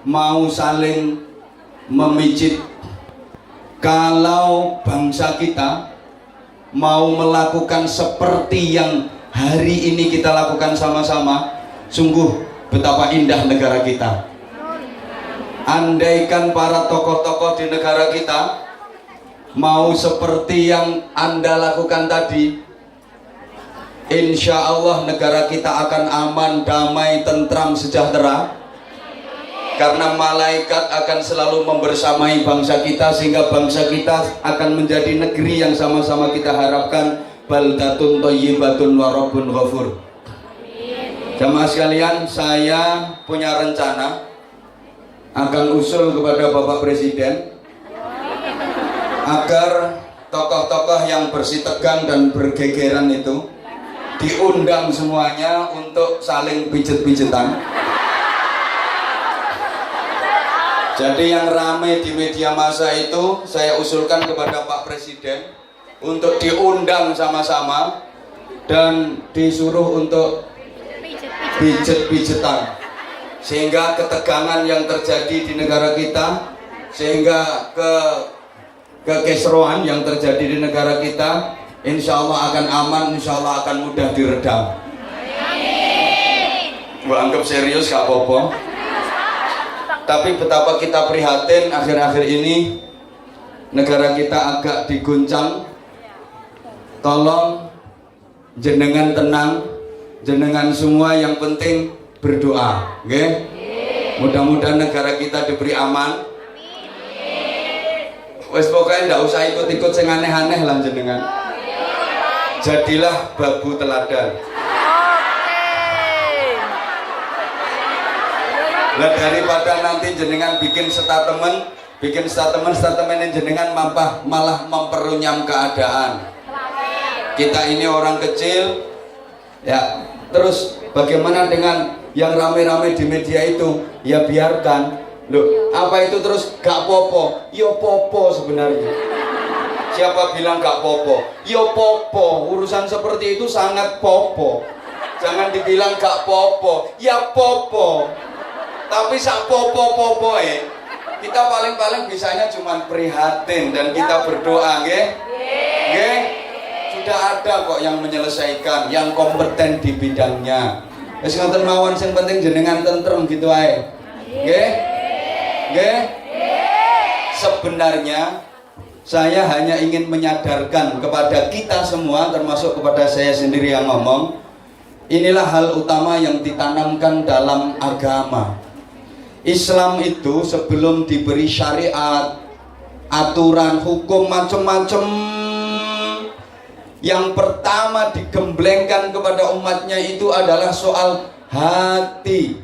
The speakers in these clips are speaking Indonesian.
mau saling memijit. Kalau bangsa kita mau melakukan seperti yang hari ini kita lakukan sama-sama, sungguh betapa indah negara kita. Andaikan para tokoh-tokoh di negara kita mau seperti yang Anda lakukan tadi, insya Allah negara kita akan aman, damai, tentram, sejahtera. Karena malaikat akan selalu membersamai bangsa kita, sehingga bangsa kita akan menjadi negeri yang sama-sama kita harapkan. Baldatun thayyibatun wa rabbun ghafur. Jamaah sekalian, saya punya rencana akan usul kepada Bapak Presiden agar tokoh-tokoh yang bersitegang dan bergegeran itu diundang semuanya untuk saling pijet-pijetan. Jadi yang ramai di media massa itu saya usulkan kepada Pak Presiden untuk diundang sama-sama dan disuruh untuk pijet-pijetan, sehingga ketegangan yang terjadi di negara kita, sehingga kekisruhan yang terjadi di negara kita, insya Allah akan aman, insya Allah akan mudah diredam. Gua anggap serius gak apa-apa. Tapi betapa kita prihatin akhir-akhir ini negara kita agak diguncang. Tolong jenengan tenang, jenengan semua yang penting berdoa, oke? Mudah-mudahan negara kita diberi aman. Wes pokoknya ndak usah ikut-ikut sing aneh-aneh lah jenengan. Jadilah babu teladan. Nah, daripada nanti jenengan bikin statement jenengan malah memperunyam keadaan. Kita ini orang kecil, ya. Terus bagaimana dengan yang rame-rame di media itu? Ya biarkan. Loh, apa itu terus gak popo? Yo popo sebenarnya. Siapa bilang gak popo? Yo popo. Urusan seperti itu sangat popo. Jangan dibilang gak popo. Ya popo. Tapi sak popo-popo kita paling bisanya cuma prihatin dan kita berdoa, nggih? Nggih? Sudah ada kok yang menyelesaikan, yang kompeten di bidangnya. Wis ngoten mawon, sing penting jenengan tentrem gitu ae. Nggih? Nggih? Sebenarnya saya hanya ingin menyadarkan kepada kita semua, termasuk kepada saya sendiri yang ngomong, inilah hal utama yang ditanamkan dalam agama. Islam itu sebelum diberi syariat, aturan, hukum macam-macam, yang pertama digemblengkan kepada umatnya itu adalah soal hati.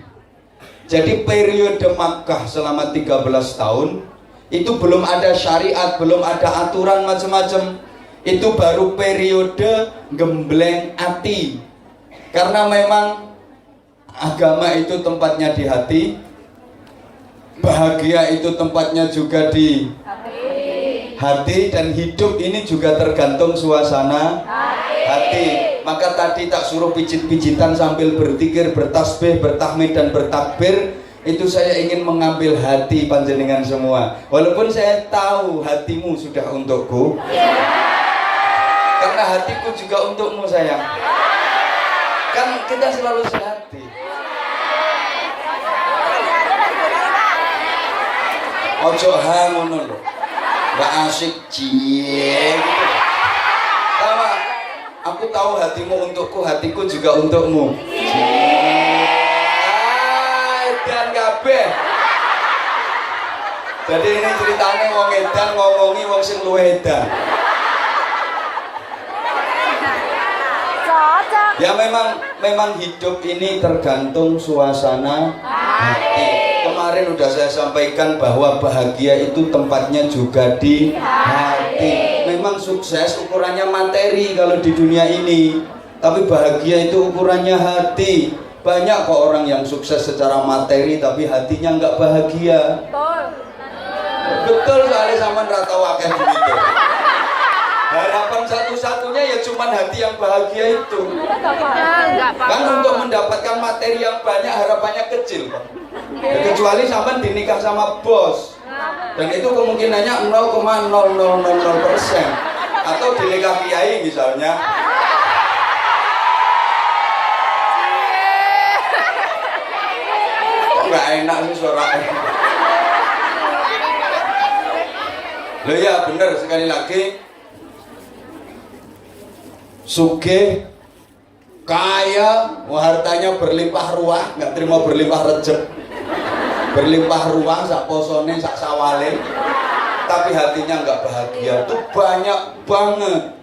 Jadi periode Makkah selama 13 tahun itu belum ada syariat, belum ada aturan macam-macam. Itu baru periode gembleng hati. Karena memang agama itu tempatnya di hati, bahagia itu tempatnya juga di hati, dan hidup ini juga tergantung suasana hati. Maka tadi tak suruh pijit-pijitan sambil berzikir, bertasbih, bertahmid dan bertakbir. Itu saya ingin mengambil hati panjenengan semua. Walaupun saya tahu hatimu sudah untukku, karena hatiku juga untukmu sayang. Kan kita selalu sehati. Ojo ngono lho. Gak asik cie gitu. Sama, aku tahu hatimu untukku, hatiku juga untukmu. Dan kabeh. Jadi ini ceritanya wong edan ngomongi wong sing luwih edan. Ya memang hidup ini tergantung suasana hati. Kemarin udah saya sampaikan bahwa bahagia itu tempatnya juga di hati. Memang sukses ukurannya materi kalau di dunia ini, tapi bahagia itu ukurannya hati. Banyak kok orang yang sukses secara materi tapi hatinya nggak bahagia. Betul sekali, sama rata wakil begitu. Harapan satu-satunya ya cuman hati yang bahagia itu. Kan untuk mendapatkan materi yang banyak harapannya kecil, Pak. Ya, kecuali sampean dinikah sama bos, dan itu kemungkinannya 0,0000% atau dinikah kiai misalnya. Kok nggak enak sih suaranya? Loh ya bener, sekali lagi sugih kaya, hartanya berlimpah ruah, nggak terima berlimpah rezeki, berlimpah ruah sak posone sak sawale, tapi hatinya nggak bahagia. Itu banyak banget.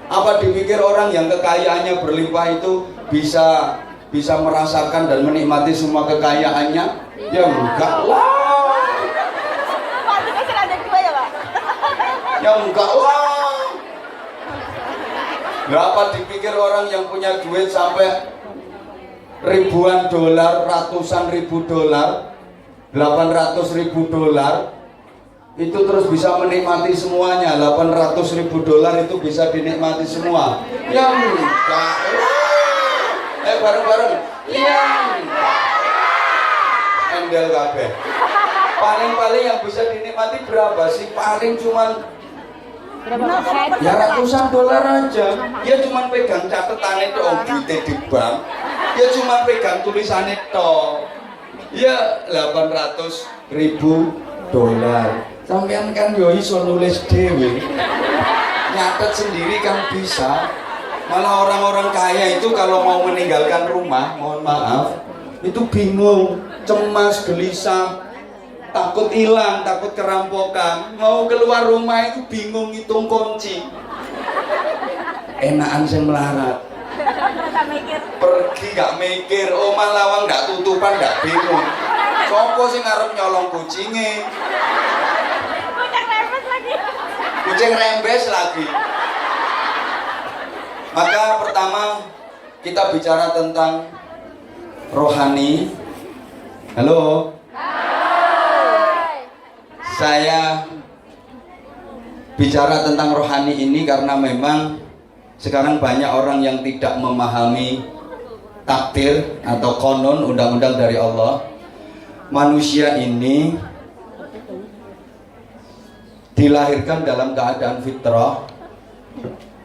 Apa dipikir orang yang kekayaannya berlimpah itu bisa merasakan dan menikmati semua kekayaannya? Ya enggak lah. Ya enggak lah. Berapa dipikir orang yang punya duit sampai ribuan dolar, ratusan ribu dolar, 800.000 dolar, itu terus bisa menikmati semuanya. 800.000 dolar itu bisa dinikmati semua? Ya enggak. Bareng-bareng. Ya enggak. Endel kabeh. Paling-paling yang bisa dinikmati berapa sih? Paling cuman ya ratusan dolar aja. Ya cuman pegang catetannya toh, duitnya di bank. Ya cuman pegang tulisannya toh. Ya 800.000 dolar. Sampean kan yo iso nulis dhewe. Nyatet sendiri kan bisa. Malah orang-orang kaya itu kalau mau meninggalkan rumah, mohon maaf, itu bingung, cemas, gelisah, takut hilang, takut kerampokan. Mau keluar rumah itu bingung ngitung kunci. Enakan sing melarat. Pergi gak mikir, omah lawang gak tutupan, gak bingung. Sopo sing ngarep nyolong kucinge? Kucing rembes lagi. Maka pertama kita bicara tentang rohani. Halo. Saya bicara tentang rohani ini karena memang sekarang banyak orang yang tidak memahami takdir atau konon, undang-undang dari Allah. Manusia ini dilahirkan dalam keadaan fitrah,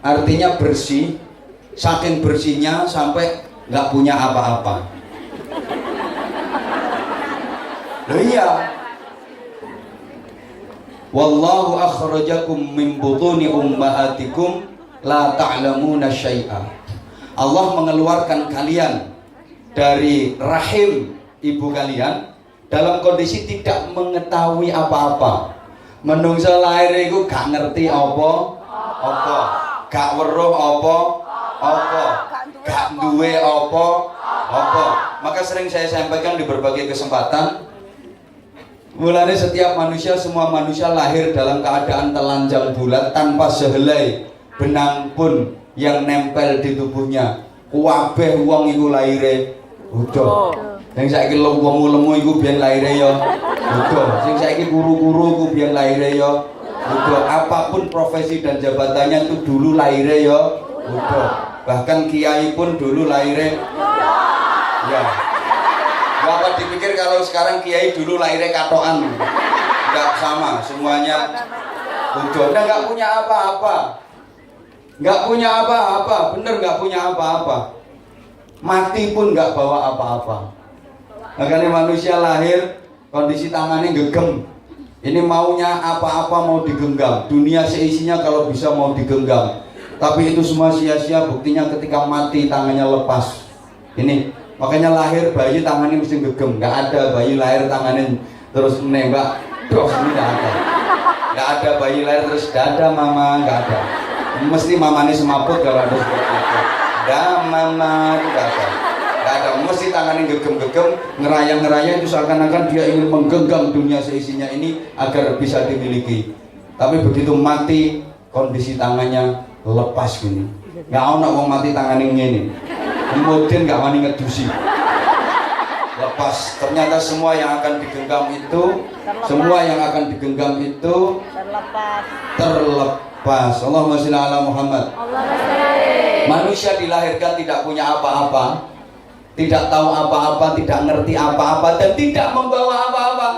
artinya bersih, saking bersihnya sampai nggak punya apa-apa. Loh iya, wallahu akhrajakum min butuni ummahatikum la ta'lamuna syai'a. Allah mengeluarkan kalian dari rahim ibu kalian dalam kondisi tidak mengetahui apa-apa. Menungso lahir iku gak ngerti apa, gak weruh apa, gak duwe apa. Maka sering saya sampaikan di berbagai kesempatan, mulanya setiap manusia, semua manusia lahir dalam keadaan telanjang bulat tanpa sehelai benang pun yang nempel di tubuhnya. Kabeh wong iku laire udah. Sing saiki lemu-lemu iku biyen laire ya udah. Sing saiki guru-guru iku biyen laire ya udah. Apapun profesi dan jabatannya itu dulu laire ya udah. Bahkan kiai pun dulu laire ya. Bapak dipikir kalau sekarang kiai dulu lahirnya katoan? Enggak, sama, semuanya udah. Udah nggak punya apa-apa, bener nggak punya apa-apa. Mati pun nggak bawa apa-apa. Makanya manusia lahir kondisi tangannya gegem. Ini maunya apa-apa mau digenggam. Dunia seisinya kalau bisa mau digenggam. Tapi itu semua sia-sia, buktinya ketika mati tangannya lepas. Ini makanya lahir bayi tangannya mesti gegem. Nggak ada bayi lahir tangannya terus menembak. Dos, ini nggak ada. Nggak ada bayi lahir terus dada mama, nggak ada. Mesti mamanya semaput kalau ada seperti itu. Dah mama itu nggak ada. Nggak ada. Mesti tangannya gegem-gegem, ngerayang-ngerayang itu seakan-akan dia ingin menggenggam dunia seisinya ini agar bisa dimiliki. Tapi begitu mati kondisi tangannya lepas gini. Nggak ada orang mati tangannya gini. Kemudian nggak wani ngedusi, lepas. Ternyata semua yang akan digenggam itu terlepas. Allahumma sholli ala Muhammad. Manusia dilahirkan tidak punya apa-apa, tidak tahu apa-apa, tidak ngerti apa-apa, dan tidak membawa apa-apa.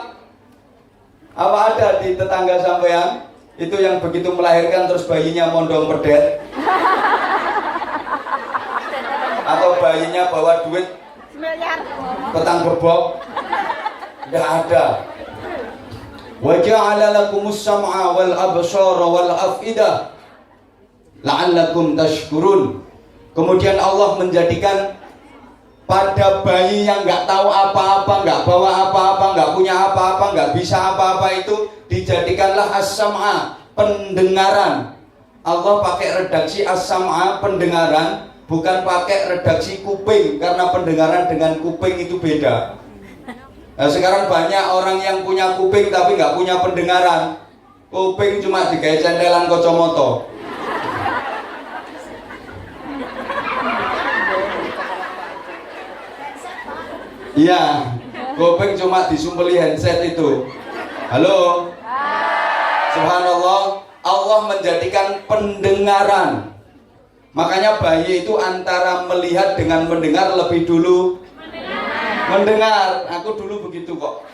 Apa ada di tetangga sampean itu yang begitu melahirkan terus bayinya mondong pedet? Atau bayinya bawa duit petang gebok? Tidak ada. Wa ja'ala lakumus sam'a wal absara wal af'idah la'allakum tashkurun. Kemudian Allah menjadikan pada bayi yang nggak tahu apa-apa, nggak bawa apa-apa, nggak punya apa-apa, nggak bisa apa-apa itu dijadikanlah as-sam'a, pendengaran. Allah pakai redaksi as-sam'a, pendengaran, bukan pakai redaksi kuping, karena pendengaran dengan kuping itu beda. Nah, sekarang banyak orang yang punya kuping tapi nggak punya pendengaran. Kuping cuma digawe centelan kacamata. Iya, kuping cuma disumpeli handset itu. Halo. Subhanallah, Allah menjadikan pendengaran. Makanya bayi itu antara melihat dengan mendengar lebih dulu mendengar. Aku dulu begitu kok.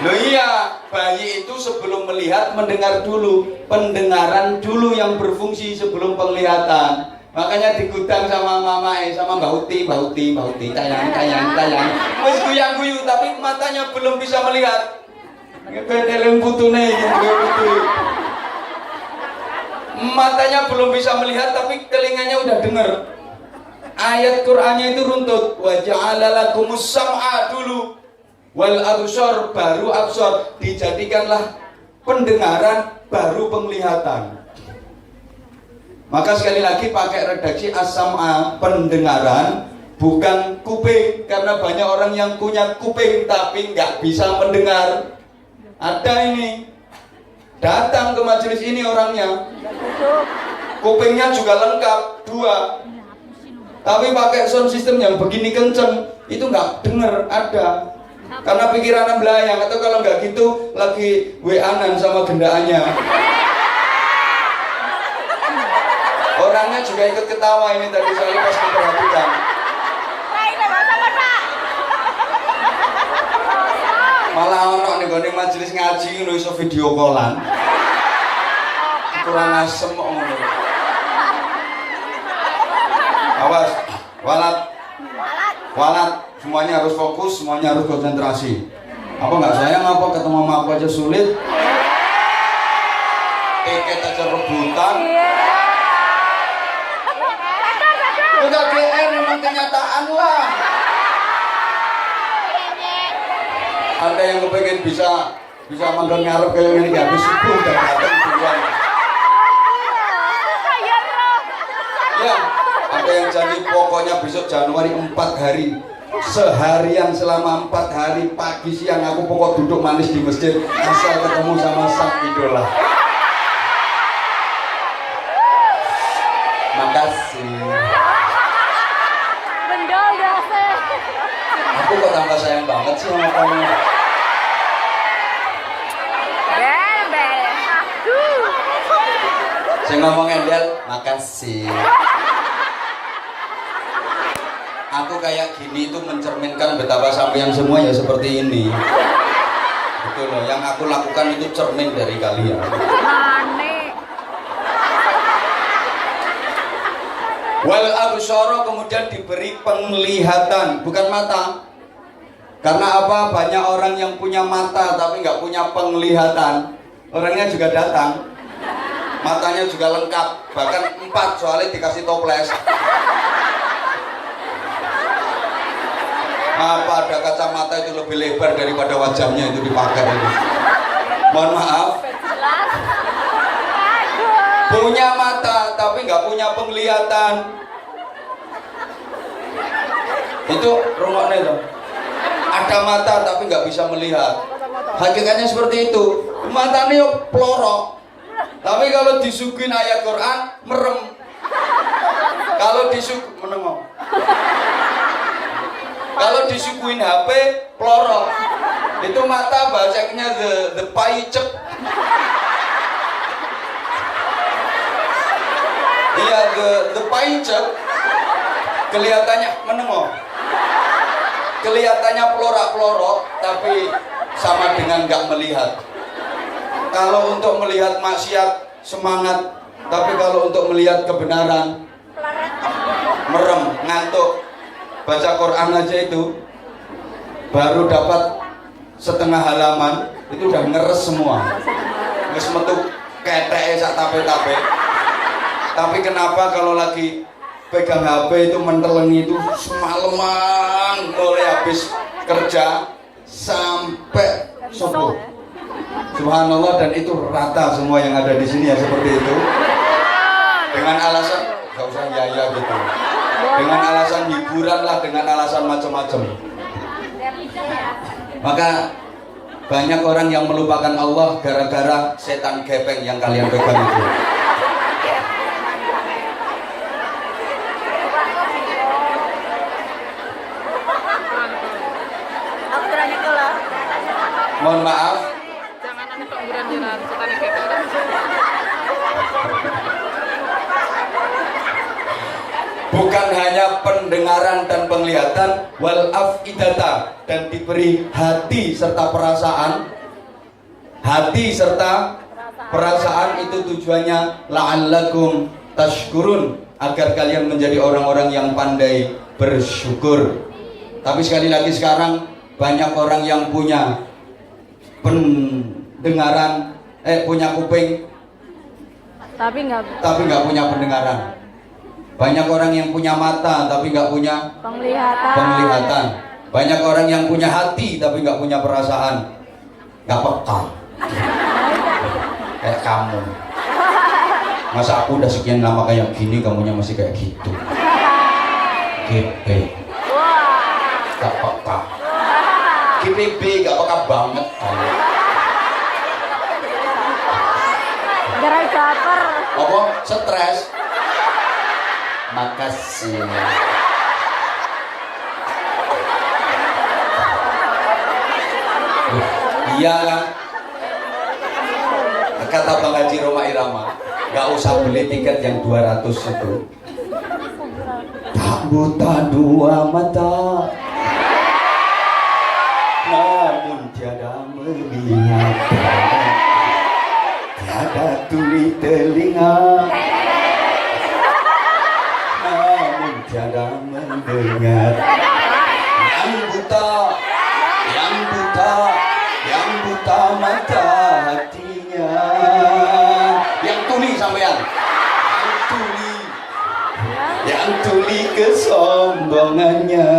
Loh iya, bayi itu sebelum melihat mendengar dulu. Pendengaran dulu yang berfungsi sebelum penglihatan. Makanya di gudang sama mama sama Mbak Uti, tayang. Wes guyang-guyu tapi matanya belum bisa melihat. Ngebedeleng putune gitu. Matanya belum bisa melihat tapi telinganya udah dengar. Ayat Qur'annya itu runtut. Wa ja'ala lakumus sam'a dulu wal absar, baru absar, dijadikanlah pendengaran baru penglihatan. Maka sekali lagi pakai redaksi as-sam'a, pendengaran, bukan kuping, karena banyak orang yang punya kuping tapi nggak bisa mendengar. Ada ini datang ke majelis ini orangnya, kupingnya juga lengkap 2, tapi pakai sound system yang begini kenceng, itu nggak dengar. Ada karena pikirannya belayang, atau kalau nggak gitu lagi WA-an sama gendaannya. Orangnya juga ikut ketawa ini tadi saya pas memperhatikan. Malah ono ning gone majelis ngaji ngono iso video callan. Kurang asem kok ngono. Awas, walat, semuanya harus fokus, semuanya harus konsentrasi. Apa nggak sayang apa ketemu sama aku aja sulit? Tiket aja rebutan. Udah GR memang kenyataan lah. Ada yang kepengen bisa manggon ngarep kayak ini habis subuh udah datang duluan. Ya, ada yang janji pokoknya besok Januari 4 hari seharian selama 4 hari pagi siang aku pokok duduk manis di masjid asal ketemu sama sang idola. Makasih. Aku kok tambah sayang banget sih sama kamu. Saya ngomong endel, makasih. Aku kayak gini itu mencerminkan betapa sampean semua ya seperti ini. Betul loh, yang aku lakukan itu cermin dari kalian. Wal absara, kemudian diberi penglihatan, bukan mata. Karena apa? Banyak orang yang punya mata tapi nggak punya penglihatan. Orangnya juga datang, matanya juga lengkap, bahkan 4 soalnya dikasih toples. Apa ada kacamata itu lebih lebar daripada wajahnya itu dipakai itu? Mohon maaf. Punya mata tapi nggak punya penglihatan. Itu rungoknya loh. Ada mata tapi nggak bisa melihat. Hakikatnya seperti itu. Matanya yuk pelorok. Tapi kalau disuguhin ayat Quran merem. Kalau menengok. Kalau disuguhin HP pelorok. Itu mata bacanya the paicek. Iya the paicek. Kelihatannya menengok. Kelihatannya pelorok-pelorok, tapi sama dengan nggak melihat. Kalau untuk melihat maksiat semangat, tapi kalau untuk melihat kebenaran merem, ngantuk. Baca Quran aja itu baru dapat setengah halaman itu udah ngeres semua, nges metu ketek sak tape-tape. Tapi kenapa kalau lagi pegang HP itu mentelengi itu semalaman mulai habis kerja sampai subuh. Subhanallah, dan itu rata semua yang ada di sini ya seperti itu. Dengan alasan gak usah ya gitu. Dengan alasan hiburan lah, dengan alasan macam-macam. Maka banyak orang yang melupakan Allah gara-gara setan gepeng yang kalian pegang itu. Mohon maaf. Jangan ada pengguran-guran setan gepeng. Bukan hanya pendengaran dan penglihatan, wal afidata, dan diberi hati serta perasaan. Hati serta perasaan itu tujuannya la'allakum tashkurun, agar kalian menjadi orang-orang yang pandai bersyukur. Tapi sekali lagi sekarang banyak orang yang punya pendengaran, punya kuping, tapi nggak punya pendengaran. Banyak orang yang punya mata tapi nggak punya penglihatan. Banyak orang yang punya hati tapi nggak punya perasaan, nggak peka. Kayak kamu. Masa aku udah sekian lama kayak gini, kamunya masih kayak gitu. GP. Nggak peka. GPB nggak peka banget. Gerai caper. Apa? Stres. Makasih. Iya kan? Kata Bang Haji Roma Irama, gak usah beli tiket yang 200 itu. Tak buta dua mata, namun tiada melihat. Tiada tuli telinga, tiada mendengar. Yang buta mata hatinya. Yang tuli sampean, yang tuli kesombongannya,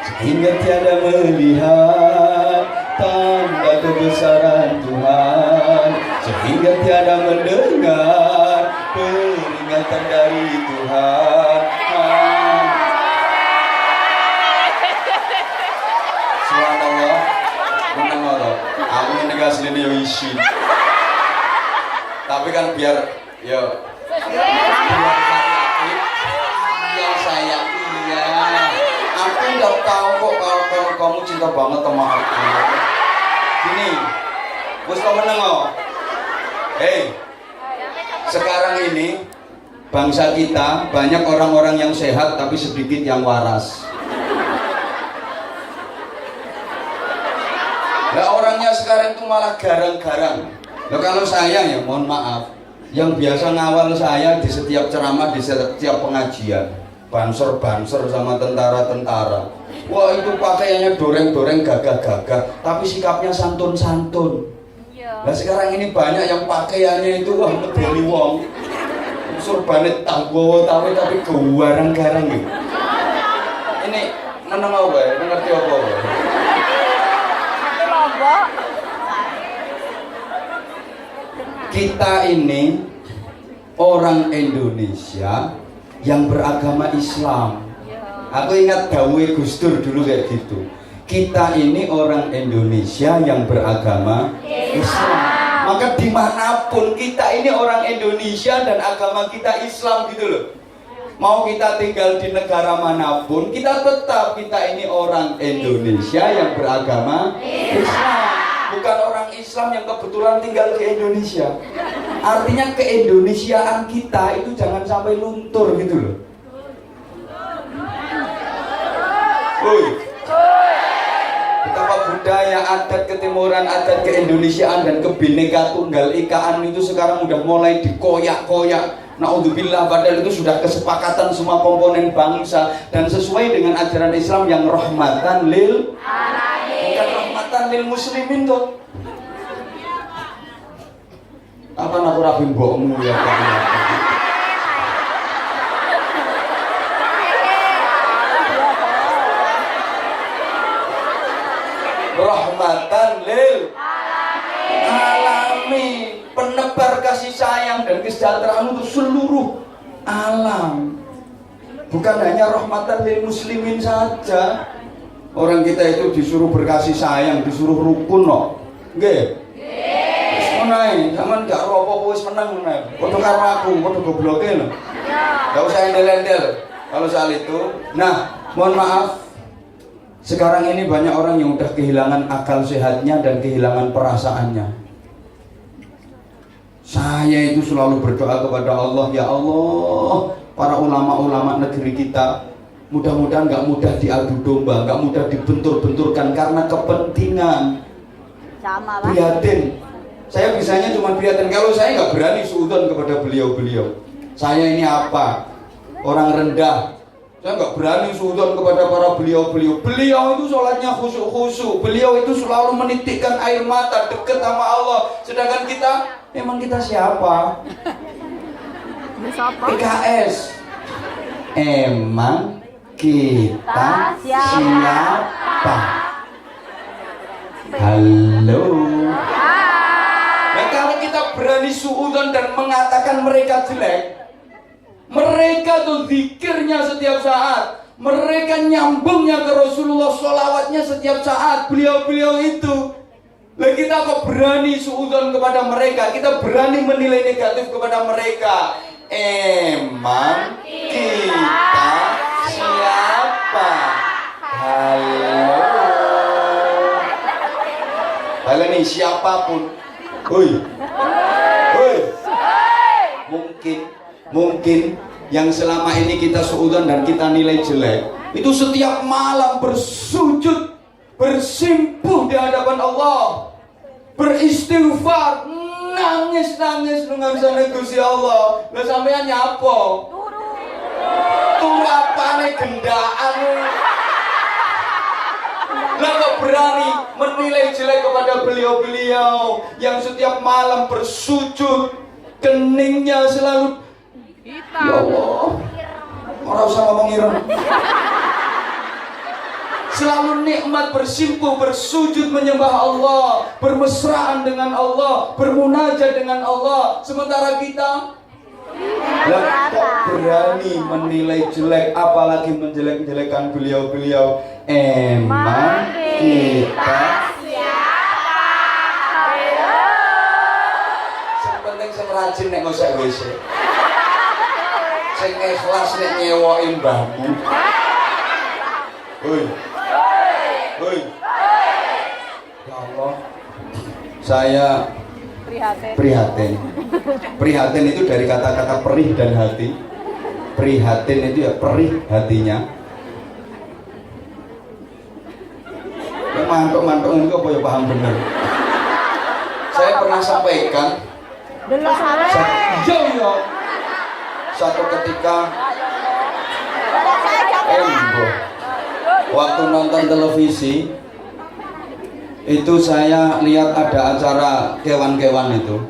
sehingga tiada melihat tanda kebesaran Tuhan, sehingga tiada mendengar peringatan dari Tuhan. Subhanallah, menang Allah. Aku ini aslinya yo isi. Tapi kan biar saya iya. Aku nggak tahu kok kalau kamu cinta banget sama aku. Gini, bos kamu menang oh. Sekarang ini bangsa kita banyak orang-orang yang sehat tapi sedikit yang waras. Nah, orangnya sekarang itu malah garang-garang. Nah, kalau saya ya mohon maaf, yang biasa ngawal saya di setiap ceramah, di setiap pengajian, banser-banser sama tentara-tentara. Wah, itu pakaiannya doreng-doreng, gagah-gagah, tapi sikapnya santun-santun. Nah, sekarang ini banyak yang pakaiannya itu wah medeli wong. Surbane tanggowo tapi kewarang-garang gitu. Ini meneng apa ya? Ngerti apa ya? Kita ini orang Indonesia yang beragama Islam. Aku ingat dawuhe Gus Dur dulu kayak gitu. Kita ini orang Indonesia yang beragama Islam. Maka dimanapun kita ini orang Indonesia dan agama kita Islam gitu loh. Mau kita tinggal di negara manapun, kita tetap kita ini orang Indonesia yang beragama Islam. Bukan orang Islam yang kebetulan tinggal di Indonesia. Artinya keindonesiaan kita itu jangan sampai luntur gitu loh. Woi. Betapa budaya, adat ketimuran, adat keindonesiaan dan kebineka tunggal ikaan itu sekarang udah mulai dikoyak-koyak. Naudzubillah, padahal itu sudah kesepakatan semua komponen bangsa dan sesuai dengan ajaran Islam yang rahmatan lil alamin. Bukan rahmatan lil muslimin tuh. Apa aku rapi mbokmu ya Pak? Rahmatan lil alamin, penebar kasih sayang dan kesejahteraan untuk seluruh alam. Bukan hanya rahmatan lil muslimin saja. Orang kita itu disuruh berkasih sayang, disuruh rukun no. Nggih. Wis menae, sampean gak ro apa-apa wis menang menae. Padha karo aku, padha gobloke lho. Enggak usah endel-endel kalau soal itu. Nah, mohon maaf. Sekarang ini banyak orang yang udah kehilangan akal sehatnya dan kehilangan perasaannya. Saya itu selalu berdoa kepada Allah, ya Allah, para ulama-ulama negeri kita, mudah-mudahan gak mudah diadu domba, gak mudah dibentur-benturkan karena kepentingan. Sama, Pak. Prihatin. Saya bisanya cuma prihatin. Kalau saya gak berani suudzon kepada beliau-beliau. Saya ini apa? Orang rendah. Saya nggak berani suudzon kepada para beliau-beliau. Beliau itu sholatnya khusyuk-khusyuk. Beliau itu selalu menitikkan air mata dekat sama Allah. Sedangkan kita, emang kita siapa? PKS. Emang kita siapa? Halo. Nah, kalau kita berani suudzon dan mengatakan mereka jelek, mereka tuh zikirnya setiap saat, mereka nyambungnya ke Rasulullah, sholawatnya setiap saat, beliau-beliau itu. Lah kita kok berani suudzon kepada mereka, kita berani menilai negatif kepada mereka. Emang kita siapa? Halo. Halo nih siapapun. Hoi. Hoi. Mungkin yang selama ini kita suudzon dan kita nilai jelek itu setiap malam bersujud, bersimpuh di hadapan Allah, beristighfar, nangis nungansane Gusti Allah. Lah sampean nyapa? Turu apane gendaan? Lah kok berani menilai jelek kepada beliau-beliau yang setiap malam bersujud, keningnya selalu hitam. ya Allah, orang usah ngomong ireng. Selalu nikmat bersimpuh, bersujud menyembah Allah, bermesraan dengan Allah, bermunajat dengan Allah. Sementara kita lah kok berani menilai jelek, apalagi menjelek-jelekan beliau-beliau. Emang kita siapa? Yang penting sing rajin nek ngosek WC. Sing ikhlas nek nyewoki mbahmu. Hoi. Hoi. Ya Allah. Saya prihatin. Prihatin itu dari kata-kata perih dan hati. Prihatin itu ya perih hatinya. Ya mantuk-mantuk itu apa ya paham bener. Saya pernah sampaikan. Satu ketika waktu nonton televisi itu saya lihat ada acara kewan-kewan itu.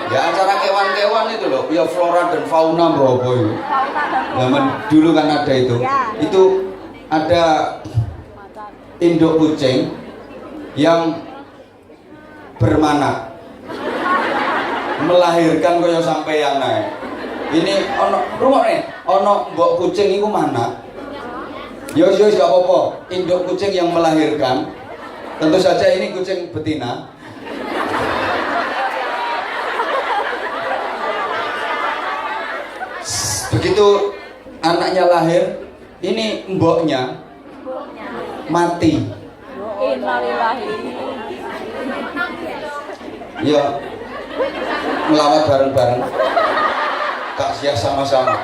Ya acara kewan-kewan itu loh, ya flora dan fauna Brobo itu. Zaman dulu kan ada itu. Itu ada induk kucing yang bermanak, melahirkan kaya sampeyan ae. Ini ono rungokne, ono mbok kucing iku mana? Yo gak apa-apa, induk kucing yang melahirkan. Tentu saja ini kucing betina. Begitu anaknya lahir, ini mboknya mati. Ya, melawat bareng-bareng. Takziah sama-sama.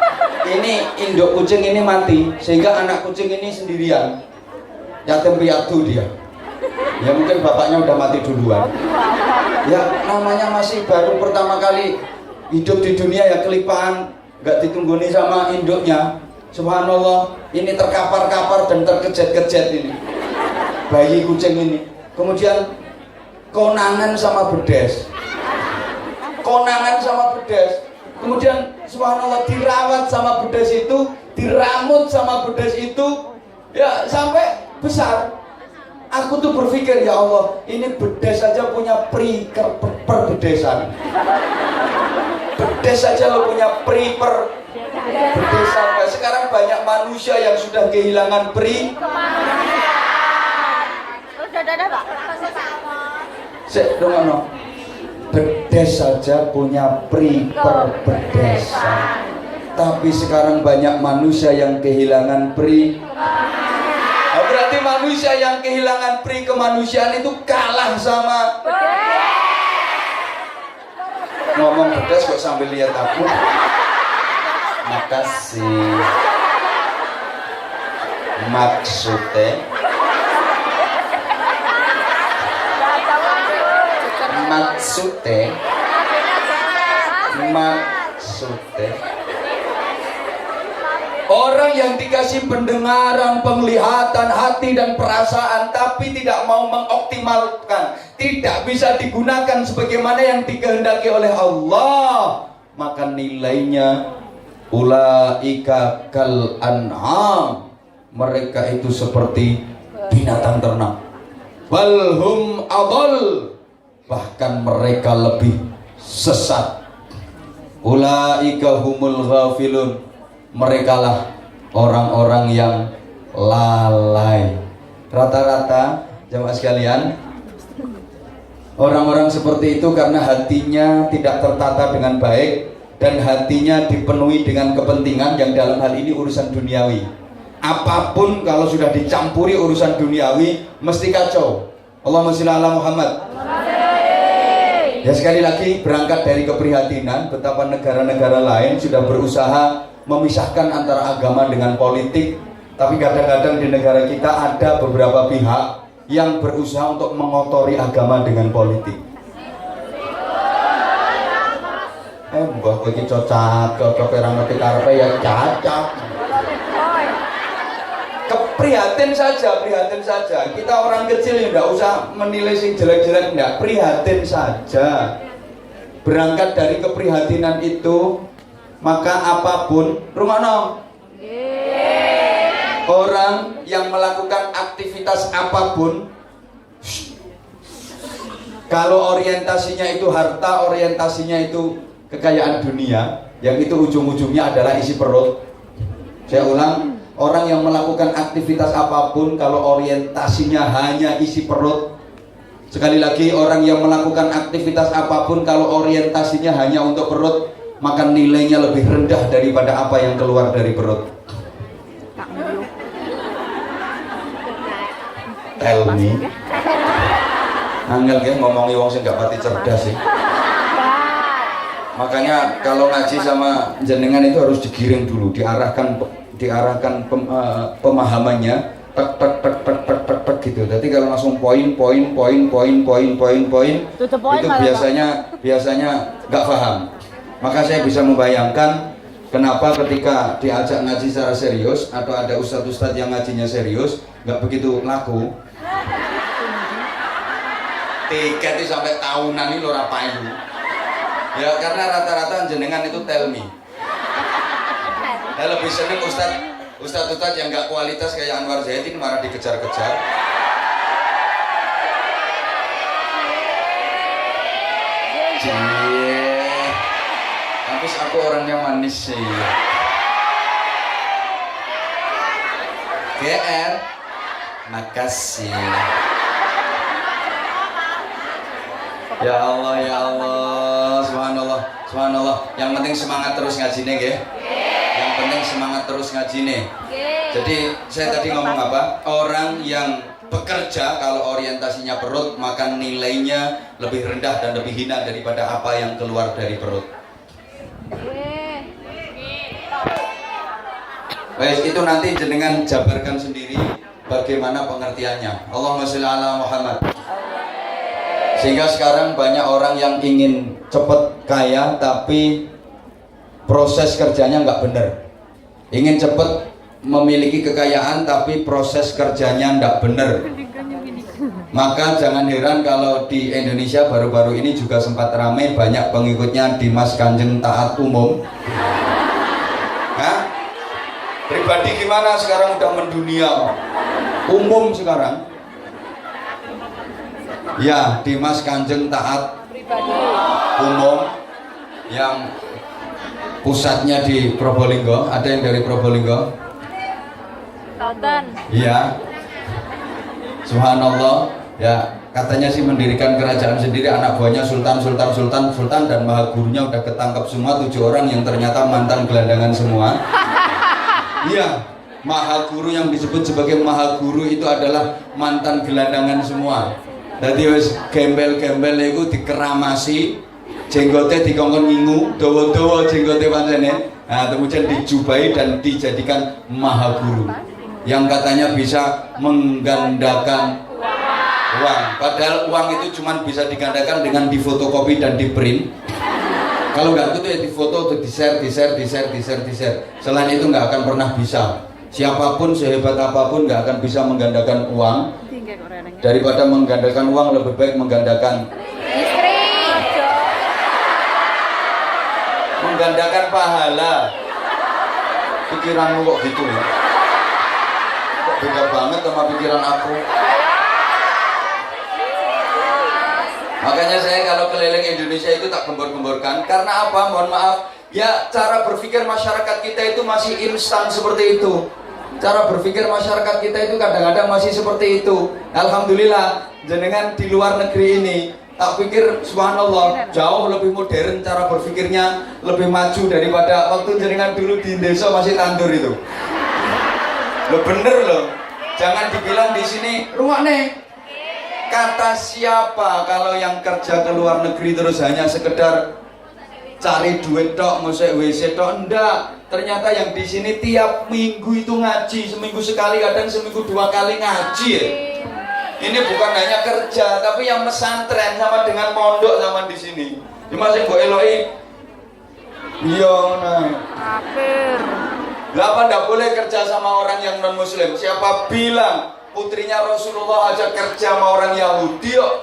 ini induk kucing ini mati sehingga anak kucing ini sendirian, yatim piatu dia. Ya mungkin bapaknya udah mati duluan. Ya namanya masih baru pertama kali hidup di dunia ya kelipaan, nggak ditungguni sama induknya. Subhanallah, ini terkapar-kapar dan terkejet-kejet ini bayi kucing ini. Kemudian konangan sama bedes, konangan sama bedes. Kemudian subhanallah dirawat sama bedes itu, diramut sama bedes itu, ya sampai besar. Aku tuh berpikir, ya Allah, ini bedes saja punya perbedesan. Bedes saja lo punya perbedesan. Nah, sekarang banyak manusia yang sudah kehilangan bedes saja punya perbedesan. Tapi sekarang banyak manusia yang kehilangan Nah, berarti manusia yang kehilangan kemanusiaan itu kalah sama ngomong bedes kok sambil lihat aku. Makasih. Maksudnya orang yang dikasih pendengaran, penglihatan, hati dan perasaan tapi tidak mau mengoptimalkan, tidak bisa digunakan sebagaimana yang dikehendaki oleh Allah, maka nilainya ulaika kal an'am, mereka itu seperti binatang ternak, balhum adall, bahkan mereka lebih sesat. Ulaika humul ghafilun, merekalah orang-orang yang lalai. Rata-rata jamaah sekalian, orang-orang seperti itu karena hatinya tidak tertata dengan baik dan hatinya dipenuhi dengan kepentingan yang dalam hal ini urusan duniawi. Apapun kalau sudah dicampuri urusan duniawi mesti kacau. Allahumma sholli ala Muhammad. Ya sekali lagi berangkat dari keprihatinan betapa negara-negara lain sudah berusaha memisahkan antara agama dengan politik, tapi kadang-kadang di negara kita ada beberapa pihak yang berusaha untuk mengotori agama dengan politik. Mbah kowe iki cocok perang ngerti karepe ya cacak. Prihatin saja. Kita orang kecil ya enggak usah menilai sing jelek-jelek, enggak, prihatin saja. Berangkat dari keprihatinan itu, maka apapun, rungokno. Orang yang melakukan aktivitas apapun, kalau orientasinya itu harta, orientasinya itu kekayaan dunia, yang itu ujung-ujungnya adalah isi perut. Saya ulang, orang yang melakukan aktivitas apapun kalau orientasinya hanya isi perut. Sekali lagi, orang yang melakukan aktivitas apapun kalau orientasinya hanya untuk perut, maka nilainya lebih rendah daripada apa yang keluar dari perut. Tell me. Angel ya ngomongi wong sing gak pati cerdas sih. Makanya kalau ngaji sama jenengan itu harus digiring dulu, diarahkan pemahamannya tek gitu. Jadi kalau langsung poin itu biasanya nggak paham. Maka saya bisa membayangkan kenapa ketika diajak ngaji secara serius atau ada ustadz-ustadz yang ngajinya serius nggak begitu laku. Tiket itu sampai tahunan ini lo rapain dulu. Ya karena rata-rata jenengan itu tell me. Saya lebih seneng ustadz yang nggak kualitas kayak Anwar Zaidin malah dikejar-kejar. Tapi aku orangnya manis sih. GR, makasih. Ya Allah, subhanallah. Yang penting semangat terus ngajinya, nggih. Yang penting semangat terus ngajinya. Jadi saya tadi ngomong apa? Orang yang bekerja kalau orientasinya perut, maka nilainya lebih rendah dan lebih hina daripada apa yang keluar dari perut. Baik, itu nanti jenengan jabarkan sendiri bagaimana pengertiannya. Allahumma sholli ala Muhammad. Sehingga sekarang banyak orang yang ingin cepat kaya tapi proses kerjanya nggak benar. Ingin cepat memiliki kekayaan tapi proses kerjanya nggak benar. Maka jangan heran kalau di Indonesia baru-baru ini juga sempat ramai banyak pengikutnya Dimas Kanjeng Taat Umum. Hah? Pribadi gimana sekarang udah mendunia, umum sekarang. Ya, Dimas Kanjeng Taat Umum yang pusatnya di Probolinggo. Ada yang dari Probolinggo? Tonton. Iya. Subhanallah. Ya, katanya sih mendirikan kerajaan sendiri, anak buahnya sultan dan maha gurunya udah ketangkap semua 7 orang yang ternyata mantan gelandangan semua. Iya, maha guru yang disebut sebagai maha guru itu adalah mantan gelandangan semua. Jadi wis gembel-gembel itu dikeramasi, jenggotnya dikongkon ngingu, dawa-dawa jenggotnya pancene. Nah, kemudian dijubai dan dijadikan maha guru yang katanya bisa menggandakan uang. Padahal uang itu cuma bisa digandakan dengan difotokopi dan di print. Kalau nggak itu ya difoto, di share. Selain itu nggak akan pernah bisa. Siapapun sehebat apapun nggak akan bisa menggandakan uang. Daripada menggandakan uang lebih baik menggandakan Istri. menggandakan pahala. Pikiranmu kok gitu ya? Kok beda banget sama pikiran aku? Makanya saya kalau keliling Indonesia itu tak gembor-gemborkan. Karena apa? Mohon maaf. Ya, cara berpikir masyarakat kita itu masih instan seperti itu. Cara berpikir masyarakat kita itu kadang-kadang masih seperti itu. Alhamdulillah, jenengan di luar negeri ini, tak pikir subhanallah, jauh lebih modern cara berpikirnya, lebih maju daripada waktu jenengan dulu di desa masih tandur itu. Lo bener loh. Jangan dibilang di sini rumah nih. Kata siapa kalau yang kerja ke luar negeri terus hanya sekedar cari duit tok, ngusik WC tok? Enggak. Ternyata yang di sini tiap minggu itu ngaji, seminggu sekali, kadang seminggu 2 kali ngaji ya. Ini bukan hanya kerja, tapi yang pesantren sama dengan mondok sama di sini. Cuma sing mbok eloki iya nah. Kafir. Lah apa ndak boleh kerja sama orang yang non muslim? Siapa bilang putrinya Rasulullah aja kerja sama orang Yahudi kok?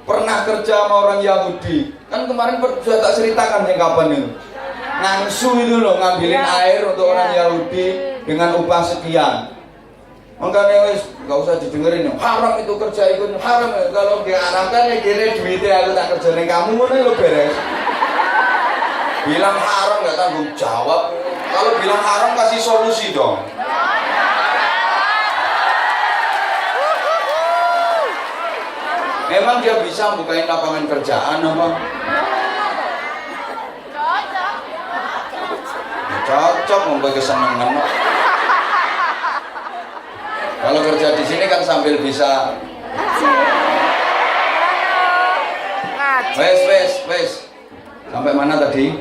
Pernah kerja sama orang Yahudi. Kan kemarin sudah tak ceritakan yang kapan itu. Ngangsu itu loh, ngambilin air untuk orang Yahudi dengan upah sekian. Makanya wis gak usah didengerin, haram itu kerja ikut haram. Kalau diarahkan ya kira duitnya aku tak kerja ning kamu ngono lho beres. Bilang haram gak tanggung jawab. Kalau bilang haram kasih solusi dong. Memang dia bisa bukain lapangan kerjaan apa? Cocok membuat kesenangan. Kalau kerja di sini kan sambil bisa. Wes. Sampai mana tadi?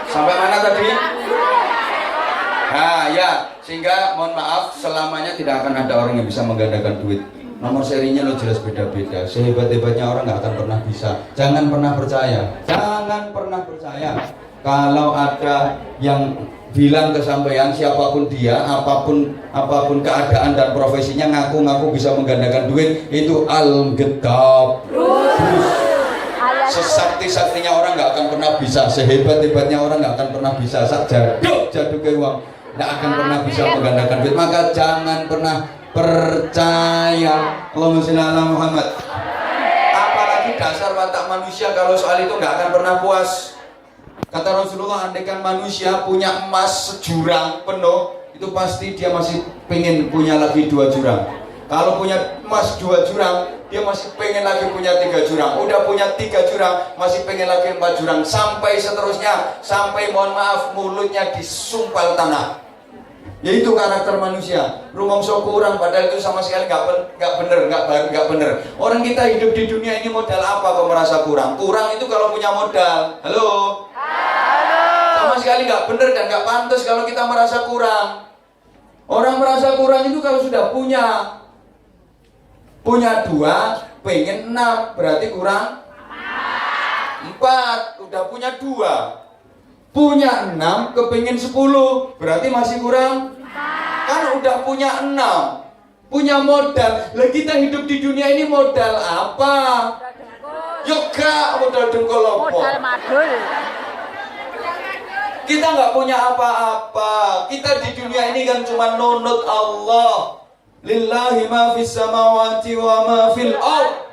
Sampai mana tadi? Nah ya, sehingga mohon maaf selamanya tidak akan ada orang yang bisa menggandakan duit. Nomor serinya lo jelas beda-beda. Sehebat-hebatnya orang nggak akan pernah bisa. Jangan pernah percaya. Kalau ada yang bilang ke sampean siapapun dia, apapun keadaan dan profesinya ngaku-ngaku bisa menggandakan duit, itu al-gedab. Sesakti-saktinya orang nggak akan pernah bisa, sehebat-hebatnya orang nggak akan pernah bisa. Jaduk ke uang nggak akan pernah bisa menggandakan duit. Maka jangan pernah percaya. Allahumma sholli ala Muhammad. Apalagi dasar watak manusia kalau soal itu nggak akan pernah puas. Kata Rasulullah, andaikan manusia punya emas sejurang penuh, itu pasti dia masih pengen punya lagi 2 jurang. Kalau punya emas 2 jurang, dia masih pengen lagi punya 3 jurang. Udah punya 3 jurang, masih pengen lagi 4 jurang. Sampai seterusnya, sampai mohon maaf mulutnya disumpal tanah. Yaitu karakter manusia. Rumongso kurang, padahal itu sama sekali nggak bener. Orang kita hidup di dunia ini modal apa kok merasa kurang? Kurang itu kalau punya modal. Halo. Sama sekali nggak benar dan nggak pantas kalau kita merasa kurang. Orang merasa kurang itu kalau sudah punya 2, pengen 6, berarti kurang 4. Udah punya 2, punya 6, kepingin 10, berarti masih kurang. Kan udah punya 6, punya modal. Lah kita hidup di dunia ini modal apa? Yoga modal dengkul apa? Modal madul. Kita nggak punya apa-apa. Kita di dunia ini kan cuma nunut Allah. Lillahi ma fis samawati wa ma fil ard.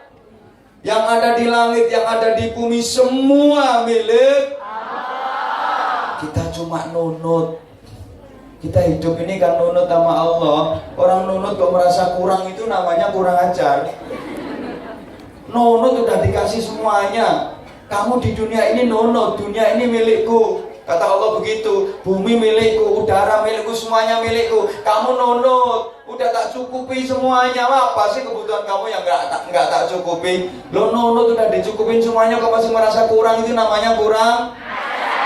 Yang ada di langit, yang ada di bumi semua milik Allah. Kita cuma nunut. Kita hidup ini kan nunut sama Allah. Orang nunut kok merasa kurang itu namanya kurang ajar. Nunut udah dikasih semuanya. Kamu di dunia ini nunut, dunia ini milikku. Kata Allah begitu, bumi milikku, udara milikku, semuanya milikku. Kamu nunut, udah tak cukupi semuanya. Apa sih kebutuhan kamu yang nggak tak cukupi? Lo nunut udah dicukupin semuanya, kok masih merasa kurang, itu namanya kurang.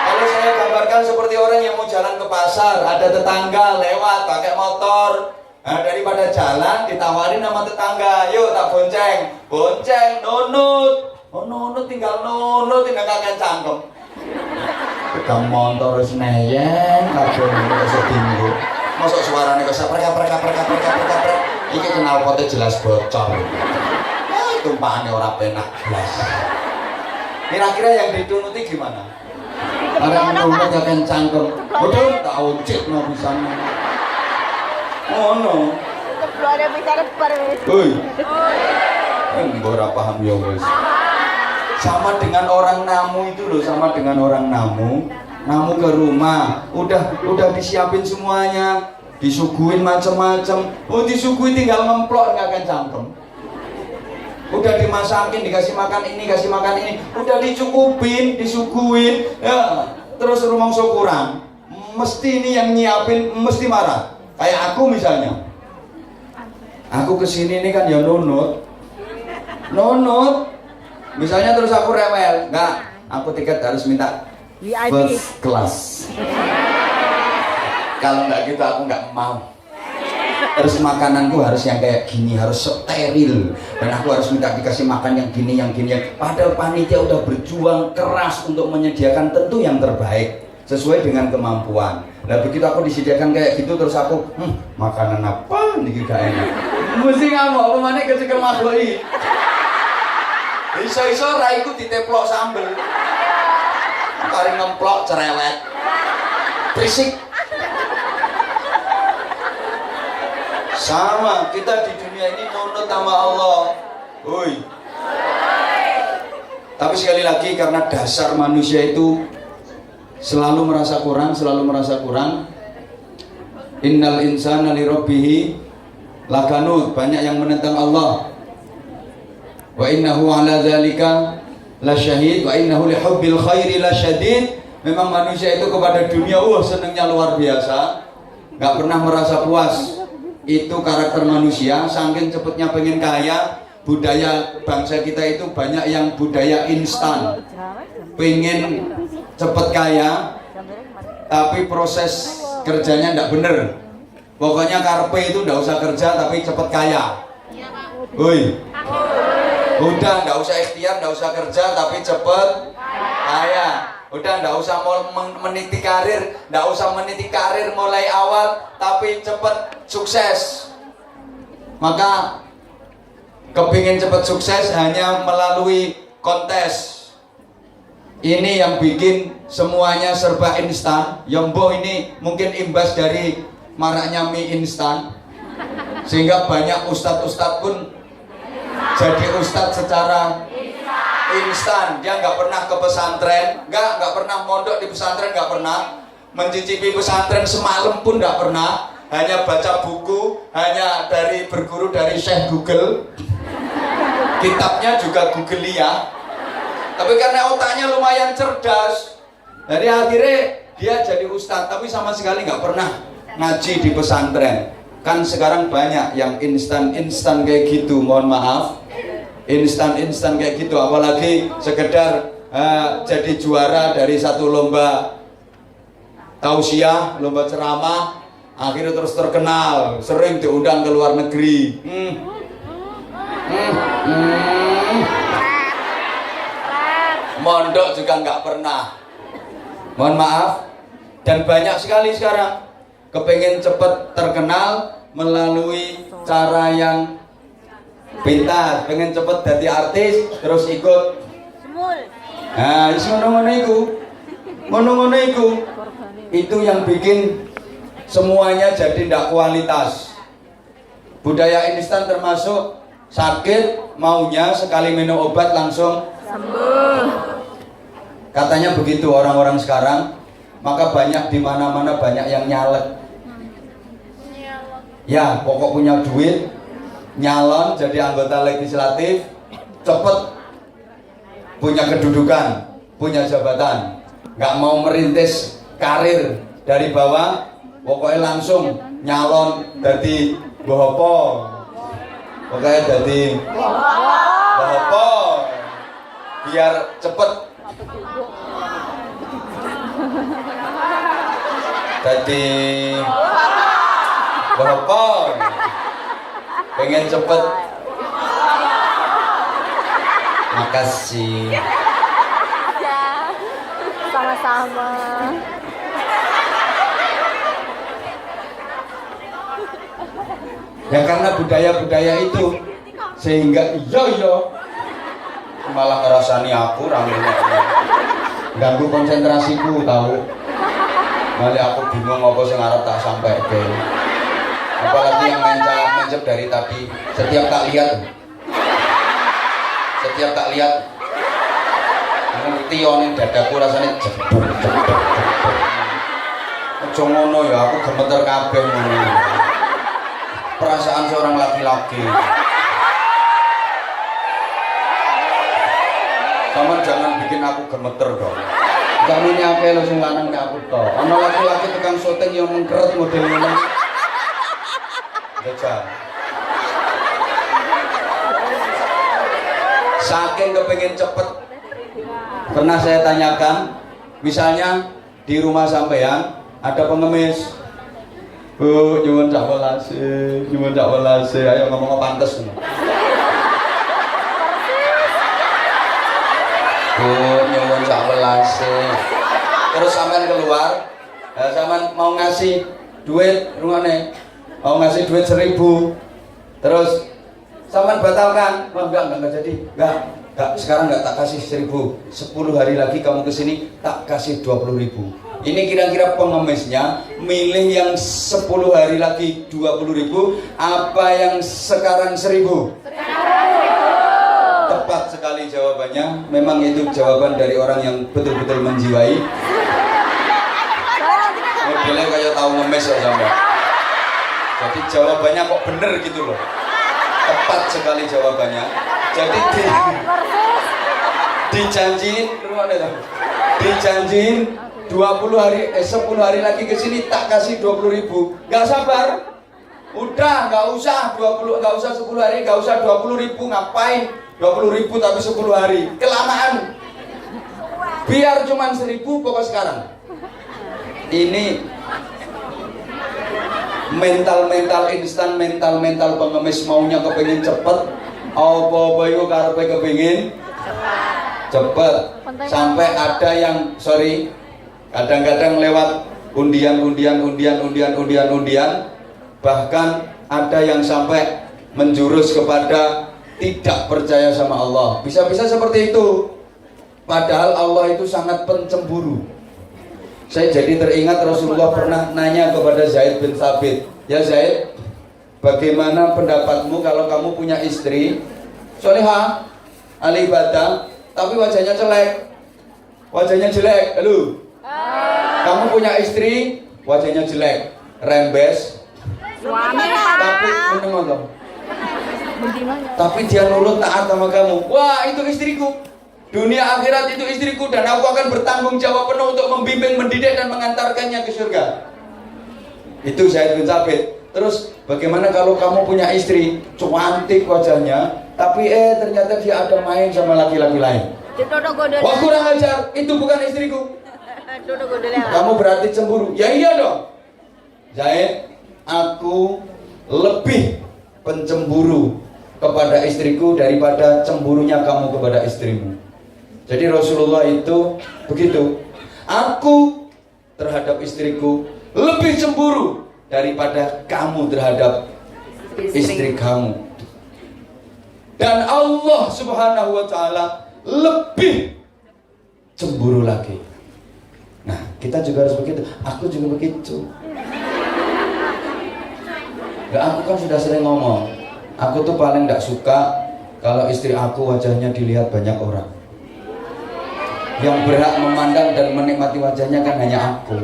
Kalau saya gambarkan seperti orang yang mau jalan ke pasar, ada tetangga lewat pakai motor. Nah, daripada jalan ditawarin sama tetangga, yuk tak bonceng, nunut. Oh nunut tinggal kakek cangkem. Pegang motor wis neyeng, kabeh kok sedinggo. Mosok suarane kok saprek. Iki knalpote jelas bocor. Tumpahane ora penak blas. Kira-kira yang ditunuti gimana? Arek nunut kakek cangkem. Betul tak ucitno pisan. Ono. Keluarnya bisa lebar wis. Hoi. Ora paham ya wis. Sama dengan orang namu itu loh, sama dengan orang namu ke rumah, udah disiapin semuanya, disuguhin macem-macem. Oh disuguhin tinggal ngemplok nggak akan cangkem. Udah dimasakin, dikasih makan ini, udah dicukupin, disuguhin, ya, terus rumangsa kurang. Mesti ini yang nyiapin mesti marah. Kayak aku misalnya, aku kesini ini kan ya nunut. Misalnya terus aku rewel, enggak, aku tiket harus minta first class. Kalau enggak gitu aku enggak mau. Terus makananku harus yang kayak gini, harus steril, dan aku harus minta dikasih makan yang gini. Padahal panitia udah berjuang keras untuk menyediakan tentu yang terbaik sesuai dengan kemampuan. Nah begitu aku disediakan kayak gitu terus aku, makanan apa nih gak enak. Mesti ngamuk, apa mana kecekel makhluk ini. Iso-iso raiku diteplok sambel. Kari ngemplok cerewet. Berisik. Sama, kita di dunia ini nunut sama Allah. Hoi. Tapi sekali lagi karena dasar manusia itu selalu merasa kurang. Innal insana li rabbih lakanut, banyak yang menentang Allah. Wa innahu ala dzalika lasyahid wa innahu li hubbil khairi lasyadid. Memang manusia itu kepada dunia senangnya luar biasa, nggak pernah merasa puas. Itu karakter manusia, saking cepatnya pengen kaya. Budaya bangsa kita itu banyak yang budaya instan, pengen cepet kaya tapi proses kerjanya nggak bener. Pokoknya karpe itu nggak usah kerja tapi cepet kaya. Woi, udah nggak usah ikhtiar, nggak usah kerja tapi cepet kaya. Udah nggak usah meniti karir, mulai awal tapi cepet sukses. Maka kepingin cepet sukses hanya melalui kontes. Ini yang bikin semuanya serba instan. Yombo ini mungkin imbas dari maraknya mie instan, sehingga banyak ustadz pun jadi ustadz secara instan. Dia nggak pernah ke pesantren, nggak pernah mondok di pesantren, nggak pernah mencicipi pesantren semalam pun nggak pernah. Hanya baca buku, hanya berguru dari Syekh Google. Kitabnya juga Googleia. Tapi karena otaknya lumayan cerdas, dari akhirnya dia jadi ustadz, tapi sama sekali nggak pernah ngaji di pesantren. Kan sekarang banyak yang instan kayak gitu, mohon maaf, instan kayak gitu, apalagi sekedar jadi juara dari satu lomba tausiah, lomba ceramah, akhirnya terus terkenal, sering diundang ke luar negeri. Mondok juga nggak pernah. Mohon maaf. Dan banyak sekali sekarang kepengen cepet terkenal melalui cara yang pintar, pengen cepet jadi artis terus ikut Semul. nah ngono-ngono iku itu yang bikin semuanya jadi tidak kualitas. Budaya instan termasuk sakit maunya sekali minum obat langsung Sembuh. katanya begitu orang-orang sekarang. Maka banyak di mana-mana banyak yang nyalek. Ya, pokok punya duit, nyalon jadi anggota legislatif, cepet punya kedudukan, punya jabatan, nggak mau merintis karir dari bawah, pokoknya langsung nyalon jadi bohopo, pokoknya jadi bohopo, biar cepet jadi bohopo, pengen cepet. Makasih. Ya. Sama-sama. Ya karena budaya-budaya itu sehingga iya malah ngerasani aku ramenya ganggu konsentrasiku tahu. Malah aku bingung apa sing arep tak sampaikan. Apalagi yang mencap dari tadi setiap tak lihat ngerti ini dadaku rasanya jeduk. Aja ngono ya, aku gemeter kabeh ngono. Perasaan seorang laki-laki. Kamu jangan bikin aku gemeter dong. Kamu ini apa lo sing lanang nek aku to. Ana laki-laki tukang syuting yang mengkeret model ngono. Gajah. Saking kepengen cepet, pernah saya tanyakan, misalnya di rumah sampean ada pengemis, Bu, nyuwun sak welase, ayo ngomong pantes. Bu, nyuwun sak welase. Terus sampean keluar, sampean mau ngasih duit, rungokne, mau ngasih duit 1.000, terus sampean batalkan, wah enggak jadi, enggak, sekarang enggak tak kasih 1.000, 10 hari lagi kamu kesini tak kasih 20.000. Ini kira-kira pengemisnya milih yang 10 hari lagi 20.000 apa yang sekarang 1.000? Tepat sekali jawabannya. Memang itu jawaban dari orang yang betul-betul menjiwai. Modelnya kayak tahu ngemis ya sampai. Jadi jawabannya kok bener gitu loh. Tepat sekali jawabannya. Jadi dijanjiin 10 hari lagi ke sini tak kasih 20.000. Gak sabar. Udah, gak usah 10 hari, gak usah 20.000. Ngapain 20.000 tapi 10 hari? Kelamaan. Biar cuman 1.000 pokok sekarang. Ini mental instan, mental pengemis maunya kepengen cepet. Apa-apa itu karepe kepengin cepet. Sampai ada yang kadang-kadang lewat undian, bahkan ada yang sampai menjurus kepada tidak percaya sama Allah. Bisa-bisa seperti itu. Padahal Allah itu sangat pencemburu. Saya jadi teringat Rasulullah pernah nanya kepada Zaid bin Thabit, ya Zaid, bagaimana pendapatmu kalau kamu punya istri solehah, ahli ibadah, tapi wajahnya jelek, halo? Kamu punya istri, wajahnya jelek, rembes, tapi dia nurut taat sama kamu. Wah, itu istriku. Dunia akhirat itu istriku dan aku akan bertanggung jawab penuh untuk membimbing, mendidik dan mengantarkannya ke surga. Itu Zaid bin Thabit. Terus bagaimana kalau kamu punya istri cantik wajahnya, tapi ternyata dia ada main sama laki-laki lain. Wah, kurang ajar, itu bukan istriku. Kamu berarti cemburu. Ya iya dong. Zaid, aku lebih pencemburu kepada istriku daripada cemburunya kamu kepada istrimu. Jadi Rasulullah itu begitu. Aku terhadap istriku lebih cemburu daripada kamu terhadap istri kamu. Dan Allah Subhanahu wa taala lebih cemburu lagi. Nah, kita juga harus begitu. Aku juga begitu. Aku kan sudah sering ngomong, aku tuh paling gak suka kalau istri aku wajahnya dilihat banyak orang. Yang berhak memandang dan menikmati wajahnya kan hanya aku.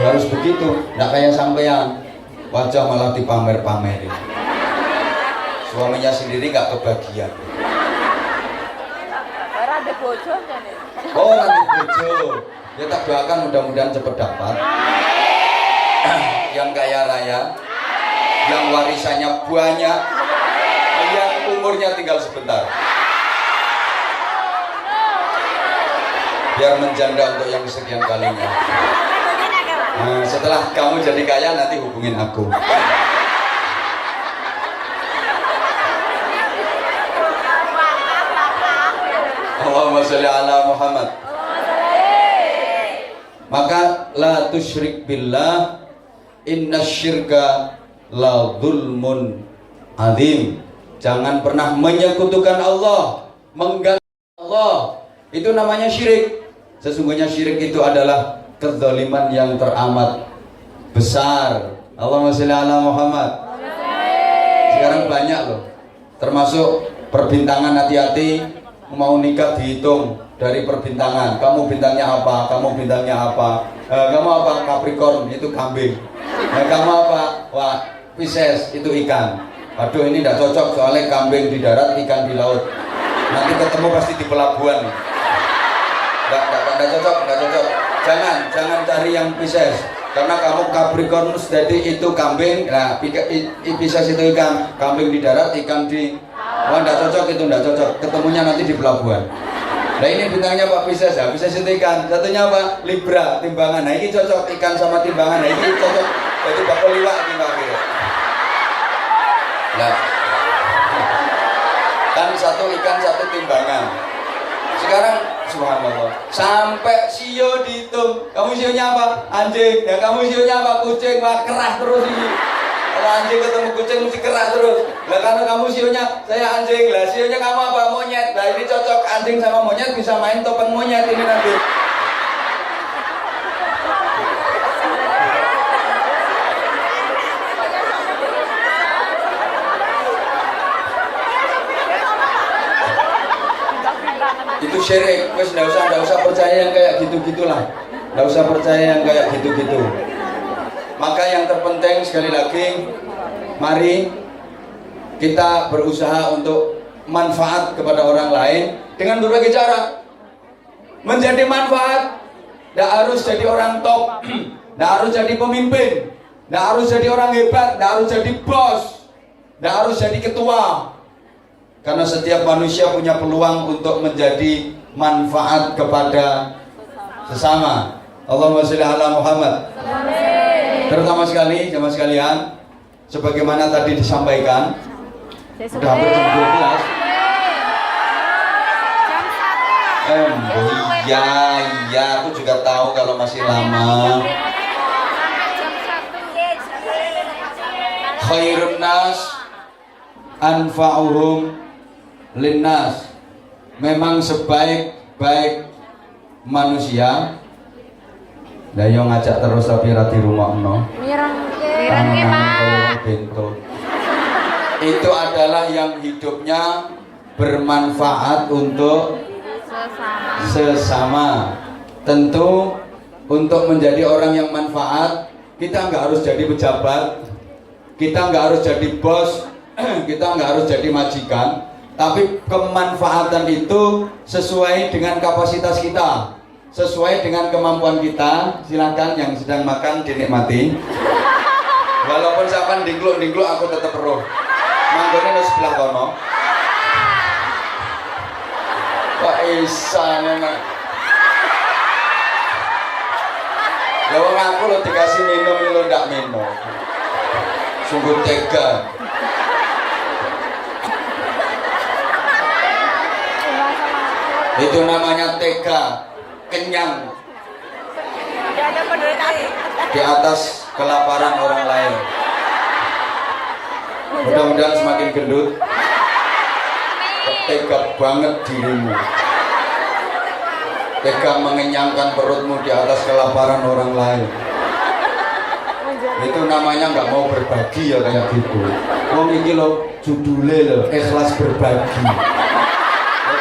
Harus begitu, gak kayak sampean wajah malah dipamer-pamerin. Suaminya sendiri gak kebagian. Oh, nanti bojo. Ya tak doakan mudah-mudahan cepat dapat. Yang kaya raya, yang warisannya banyak, yang umurnya tinggal sebentar. Biar menjanda untuk yang sekian kalinya. Nah, setelah kamu jadi kaya nanti hubungin aku. Allahumma sholli ala Muhammad. Maka la tusyrik billah innasyirka la dzulmun adzim. Jangan pernah menyekutukan Allah, mengganggu Allah. Itu namanya syirik. Sesungguhnya syirik itu adalah kezaliman yang teramat besar. Allahumma sholli ala Muhammad. Sekarang banyak loh, termasuk perbintangan, hati-hati. Mau nikah dihitung dari perbintangan. Kamu bintangnya apa? Kamu bintangnya apa? Kamu apa? Capricorn, itu kambing. Kamu apa? Wah, Pisces, itu ikan. Aduh, ini tidak cocok soalnya kambing di darat, ikan di laut. Nanti ketemu pasti di pelabuhan. Tidak cocok, tidak cocok. Jangan cari yang Pisces. Karena kamu Capricorn, jadi itu kambing. Nah, Pisces itu ikan. Kambing di darat, ikan di... Wah, tidak cocok, itu tidak cocok. Ketemunya nanti di pelabuhan. Nah, ini bintangnya Pak Pisces ya. Pisces itu ikan. Satunya apa? Libra, timbangan. Nah, ini cocok ikan sama timbangan. Nah, ini cocok. Jadi bakal liwak timbangan. Nah, kan satu ikan, satu timbangan. Sekarang subhanallah, sampai sio dihitung. Kamu sionya apa? Anjing. Ya kamu sionya apa? Kucing. Wah, keras terus ini. Kalau anjing ketemu kucing mesti keras terus. Lah karena kamu sionya saya anjing. Lah sionya kamu apa? Monyet. Nah, ini cocok, anjing sama monyet bisa main topeng monyet ini nanti. Itu syirik. Wes enggak usah percaya yang kayak gitu-gitulah. Enggak usah percaya yang kayak gitu-gitu. Maka yang terpenting sekali lagi, mari kita berusaha untuk manfaat kepada orang lain dengan berbagai cara. Menjadi manfaat, tidak harus jadi orang top, tidak harus jadi pemimpin, tidak harus jadi orang hebat, tidak harus jadi bos, tidak harus jadi ketua. Karena setiap manusia punya peluang untuk menjadi manfaat kepada sesama. Allahumma sholli ala Muhammad. Terutama sekali, jemaah sekalian, sebagaimana tadi disampaikan, sudah hampir jam 12. Iya, aku juga tahu kalau masih lama. Khairun nas anfa'uhum linnas. Memang sebaik-baik manusia. Lah yo ngajak terus tapi ra di rumahno. Mirengke, Pak. Itu adalah yang hidupnya bermanfaat untuk sesama. Tentu untuk menjadi orang yang manfaat, kita nggak harus jadi pejabat, kita nggak harus jadi bos, kita nggak harus jadi majikan. Tapi kemanfaatan itu sesuai dengan kapasitas kita, sesuai dengan kemampuan kita. Silakan yang sedang makan dinikmati. Walaupun sampean dingkluk-dingkluk aku tetap roh. Manggone wis sebelah kono. bisa memang. Ya wong aku lo dikasih minum lo ndak minum. Sungguh tega. Itu namanya tega, kenyang. Di atas kelaparan orang lain. Mudah-mudahan semakin gendut. Tega banget dirimu. Tega mengenyangkan perutmu di atas kelaparan orang lain. Itu namanya nggak mau berbagi ya kayak gitu. Wong iki lo judulnya lo ikhlas berbagi.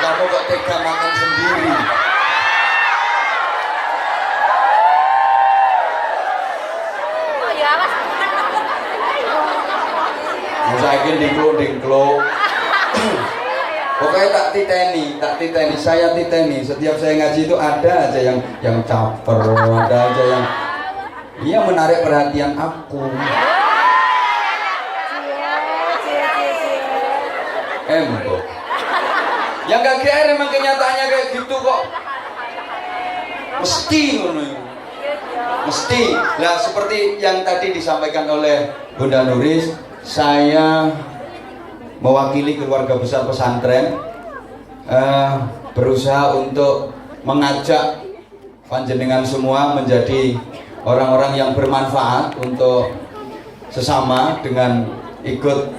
Kamu kok tega makan sendiri? Oh ya, Mas. Saya dingklo. Pokoknya tak titeni, saya titeni. Setiap saya ngaji itu ada aja yang caper, ada aja yang menarik perhatian aku. Embok. Yang gak GR emang kenyataannya kayak gitu kok. Mesti ngono. Mesti. Nah, seperti yang tadi disampaikan oleh Bunda Nuris, saya mewakili keluarga besar pesantren berusaha untuk mengajak panjenengan semua menjadi orang-orang yang bermanfaat untuk sesama dengan ikut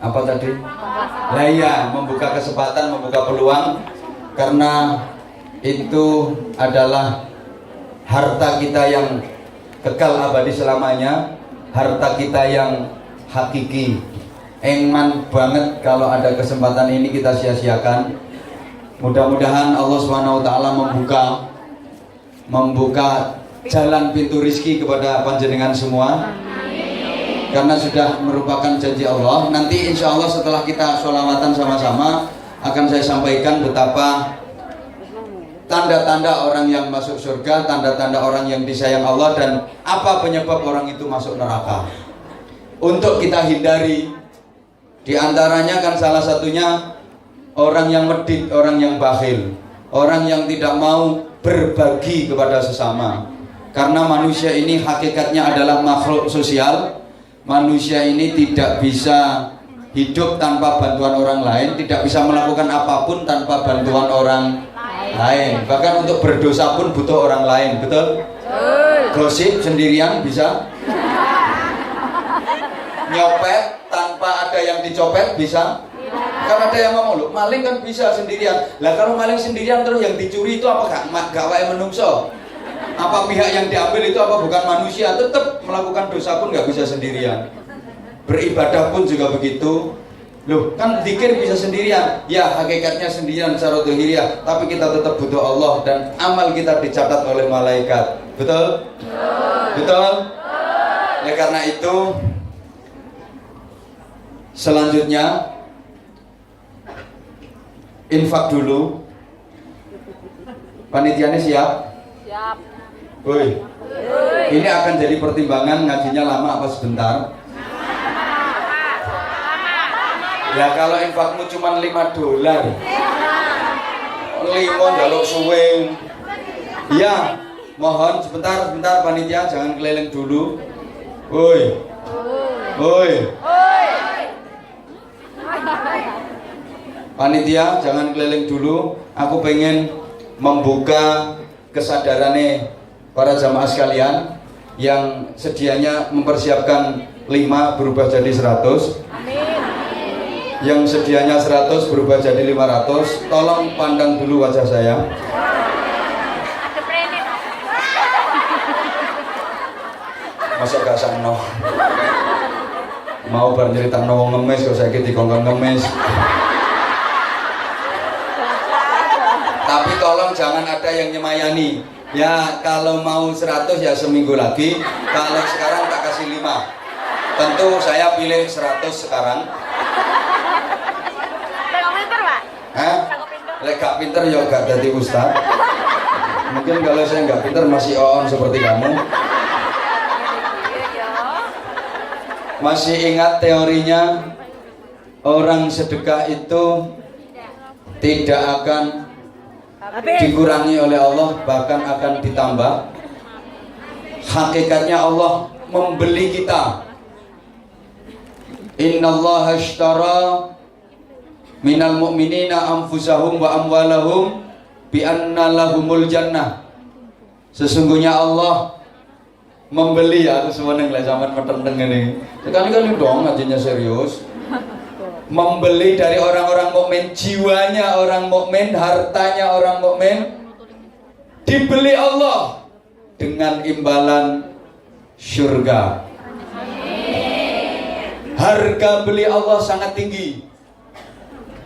apa tadi? Lah iya, membuka kesempatan, membuka peluang, karena itu adalah harta kita yang kekal abadi selamanya, harta kita yang hakiki. Eman banget kalau ada kesempatan ini kita sia-siakan. Mudah-mudahan Allah SWT membuka jalan pintu rizki kepada panjenengan semua. Karena sudah merupakan janji Allah. Nanti insya Allah setelah kita sholawatan sama-sama akan saya sampaikan betapa tanda-tanda orang yang masuk surga, tanda-tanda orang yang disayang Allah, dan apa penyebab orang itu masuk neraka. Untuk kita hindari, diantaranya kan salah satunya orang yang medit, orang yang bakhil, orang yang tidak mau berbagi kepada sesama. Karena manusia ini hakikatnya adalah makhluk sosial. Manusia ini tidak bisa hidup tanpa bantuan orang lain, tidak bisa melakukan apapun tanpa bantuan orang lain. Bahkan untuk berdosa pun butuh orang lain, betul? Gosip sendirian bisa? Nyopet tanpa ada yang dicopet bisa? Kan ada yang ngomong, loh, maling kan bisa sendirian. Lah kalau maling sendirian terus yang dicuri itu apa gak wae menungso? Apa pihak yang diambil itu apa bukan manusia? Tetap melakukan dosa pun nggak bisa sendirian. Beribadah pun juga begitu. Loh, kan zikir bisa sendirian. Ya, hakikatnya sendirian secara zahiriyah, tapi kita tetap butuh Allah dan amal kita dicatat oleh malaikat. Betul? Betul? Oleh karena itu, selanjutnya infak dulu. Panitianya siap? Siap. Woi, ini akan jadi pertimbangan ngajinya lama apa sebentar? Ya kalau infakmu cuma $5, 5 jaluk suwe. Ya, mohon sebentar panitia jangan keliling dulu. Woi, panitia jangan keliling dulu. Aku pengen membuka kesadarannya para jamaah sekalian yang sedianya mempersiapkan 5 berubah jadi 100. Amin. Yang sedianya 100 berubah jadi 500. Tolong pandang dulu wajah saya. Masa gak sakno? Mau bercerita no ngemis kok sakit dikongkon ngemis. Tapi tolong jangan ada yang nyemayani. Ya kalau mau 100 ya seminggu lagi. Kalau sekarang tak kasih 5. Tentu saya pilih 100 sekarang. Pinter Pak? Hah? Lek gak pinter ya gak jadi ustaz. Mungkin kalau saya gak pinter masih on seperti kamu. Masih ingat teorinya orang sedekah itu tidak akan dikurangi oleh Allah, bahkan akan ditambah. Hakikatnya Allah membeli kita. Innallaha ashtara minal mu'minina anfusahum wa amwalahum bi anna lahumul jannah. Sesungguhnya Allah membeli, aku seneng lek sampean metenteng ngene. Sekali-kali dong ngajinya serius. Membeli dari orang-orang mukmin, jiwanya orang mukmin, hartanya orang mukmin dibeli Allah dengan imbalan surga. Harga beli Allah sangat tinggi.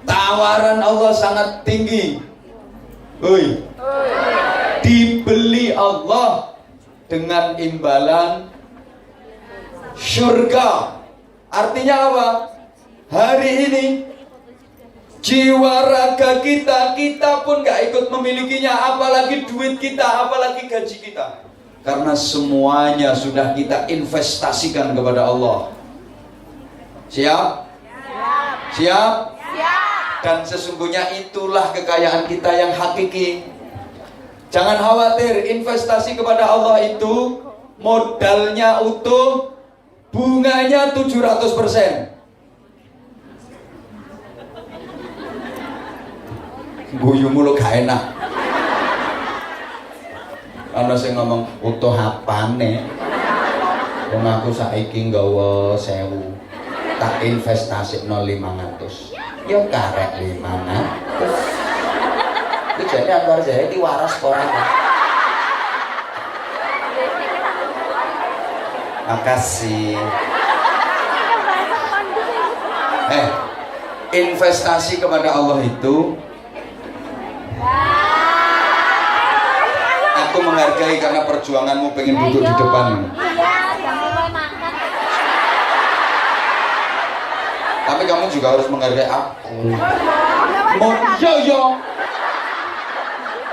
Tawaran Allah sangat tinggi. Dibeli Allah dengan imbalan surga. Artinya apa? Hari ini jiwa raga kita pun gak ikut memilikinya, apalagi duit kita, apalagi gaji kita. Karena semuanya sudah kita investasikan kepada Allah. Siap? Siap? Dan sesungguhnya itulah kekayaan kita yang hakiki. Jangan khawatir, investasi kepada Allah itu modalnya utuh, bunganya 700%. Guyumu lo gak enak. Ana sing ngomong utuh apane? Wong aku saiki nggawa 1000. Tak investasi 500. Ya karek 500. Iki jane Anwar Zahid waras ora. Makasih. Investasi kepada Allah itu aku menghargai karena perjuanganmu pengen duduk di depan. Tapi kamu juga harus menghargai aku.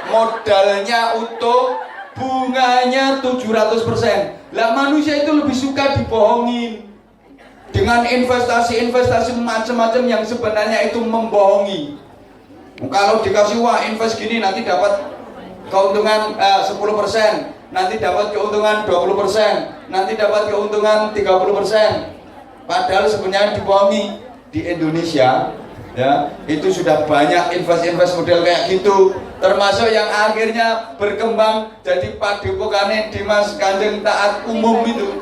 Modalnya utuh, bunganya 700%. Lah manusia itu lebih suka dibohongin dengan investasi macam-macam yang sebenarnya itu membohongi. Kalau dikasih wah invest gini nanti dapat keuntungan 10%, nanti dapat keuntungan 20%, nanti dapat keuntungan 30%. Padahal sebenarnya dibohongi. Di Indonesia ya itu sudah banyak invest model kayak gitu, termasuk yang akhirnya berkembang jadi padepokane Dimas Kanjeng Taat Umum itu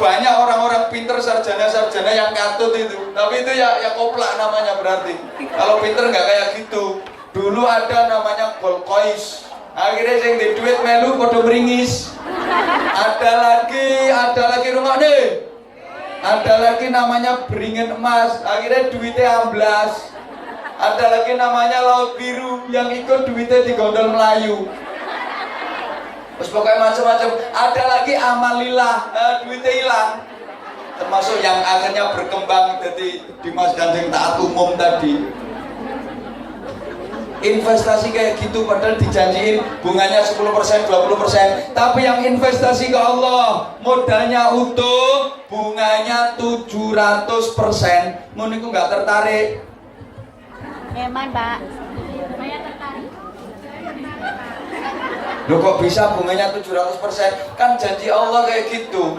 banyak orang-orang pinter, sarjana yang katut itu, tapi itu ya koplak namanya. Berarti kalau pinter nggak kayak gitu. Dulu ada namanya gold coins, akhirnya yang di duit melu podo meringis. Ada lagi rumah deh. Ada lagi namanya beringin emas, akhirnya duitnya amblas. Ada lagi namanya laut biru, yang ikut duitnya digondol Melayu. Terus pokoknya macam-macam. Ada lagi amalillah, duitnya hilang. Termasuk yang akhirnya berkembang jadi Dimas Kanjeng Taat Umum tadi. Investasi kayak gitu padahal dijanjiin bunganya 10%, 20%. Tapi yang investasi ke Allah modalnya utuh, bunganya 700%. Moniku nggak tertarik. Eman, Pak. Saya tertarik. Loh kok bisa bunganya 700%? Kan janji Allah kayak gitu.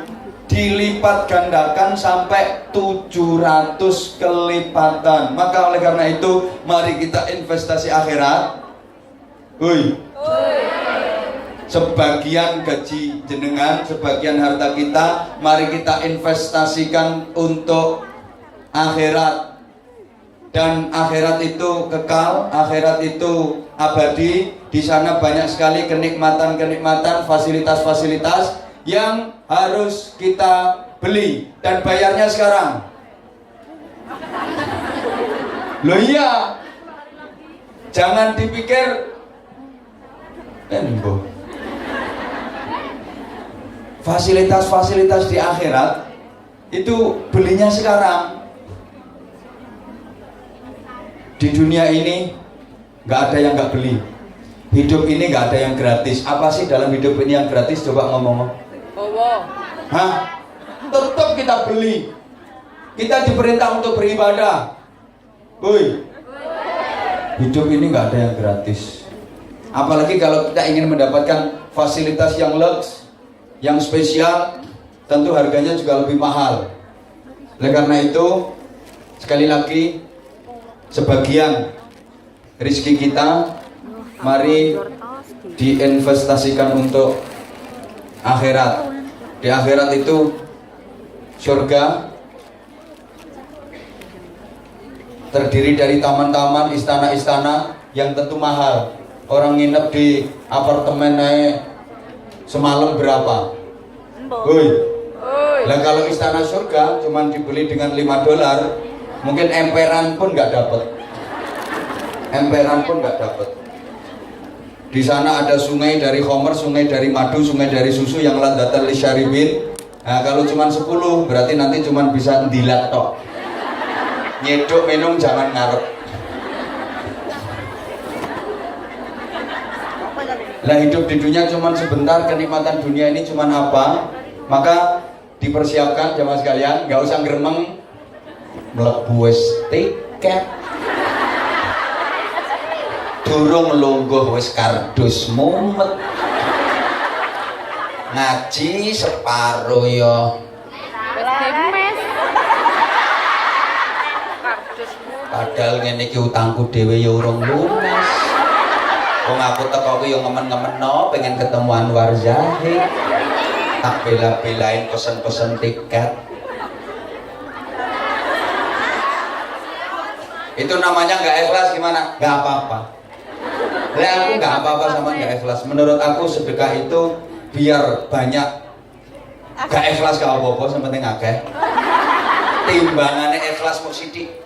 Dilipat gandakan sampai 700 kelipatan. Maka oleh karena itu mari kita investasi akhirat. Sebagian gaji jenengan, sebagian harta kita, mari kita investasikan untuk akhirat. Dan akhirat itu kekal, akhirat itu abadi. Di sana banyak sekali kenikmatan-kenikmatan, fasilitas-fasilitas yang harus kita beli dan bayarnya sekarang. Loh iya, jangan dipikir fasilitas-fasilitas di akhirat itu belinya sekarang. Di dunia ini nggak ada yang nggak beli. Hidup ini nggak ada yang gratis. Apa sih dalam hidup ini yang gratis? Coba ngomong. Hah? Tetap kita beli. Kita diperintah untuk beribadah. Hidup ini nggak ada yang gratis. Apalagi kalau kita ingin mendapatkan fasilitas yang lux, yang spesial, tentu harganya juga lebih mahal. Oleh karena itu, sekali lagi, sebagian rezeki kita mari diinvestasikan untuk akhirat. Di akhirat itu surga terdiri dari taman-taman, istana-istana yang tentu mahal. Orang nginep di apartemen naik semalam berapa? Woi. Lah kalau istana surga cuman dibeli dengan $5, mungkin emperan pun nggak dapat. Emperan pun nggak dapat. Di sana ada sungai dari khomer, sungai dari madu, sungai dari susu yang ladatan lisyaribin. Nah, kalau cuman 10 berarti nanti cuman bisa ndilat tok. Nyeduk minum jangan ngarep. Lah hidup di dunia cuman sebentar, kenikmatan dunia ini cuman apa? Maka dipersiapkan jamaah sekalian, nggak usah gremeng mlebu wis tiket. Durung lungguh wis kardus mumet. Ngaji separo yo. Padahal ngene iki utangku dhewe ya urung lunas. Wong aku teko ku yo ngemen-ngemeno pengen ketemu Anwar Zahid. Tak bela-belain pesen-pesen tiket. Itu namanya nggak ikhlas gimana? Nggak apa-apa. Lah aku nggak apa-apa sama nggak ikhlas. Menurut aku sedekah itu biar banyak. Nggak ikhlas gak apa-apa, yang penting akeh. Timbangannya ikhlas mau sidik.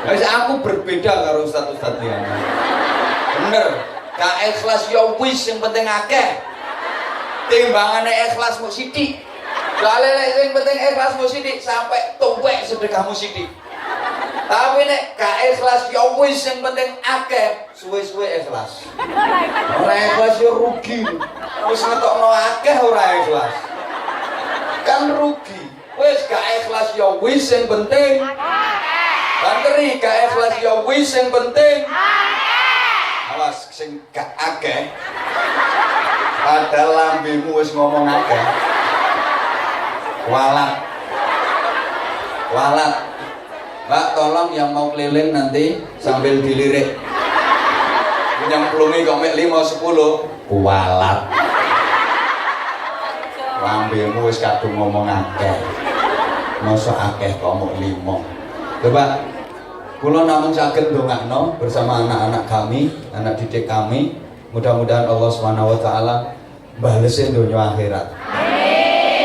Aku berbeda karo ustaz-ustaz liyan. Bener, gak ikhlas ya wis yang penting akeh. Timbangannya ikhlas mau sidik. Soalnya yang penting ikhlas mau sidik sampai tuwek sedekahmu sidik. Tapi nek gak ikhlas ya wis yang penting akeh, suwe-suwe ikhlas. Ora ikhlas ya rugi. Wis ngetokno akeh ora ikhlas. Kan rugi. Wis gak ikhlas ya wis yang penting. Banteri gak ikhlas ya wis yang penting. Awas sing gak akeh. Padahal lambemu wis ngomong akeh. Walat. Walat. Mbak tolong yang mau keliling nanti sambil dilirik. Nyemplungi kok mek 5-10 kualat. Lambemu wis kadung ngomong akeh. Mosok akeh kok mok 5. Coba kula namung saged ndongakno bersama anak-anak kami, anak didik kami. Mudah-mudahan Allah Subhanahu wa taala balesin dunia akhirat.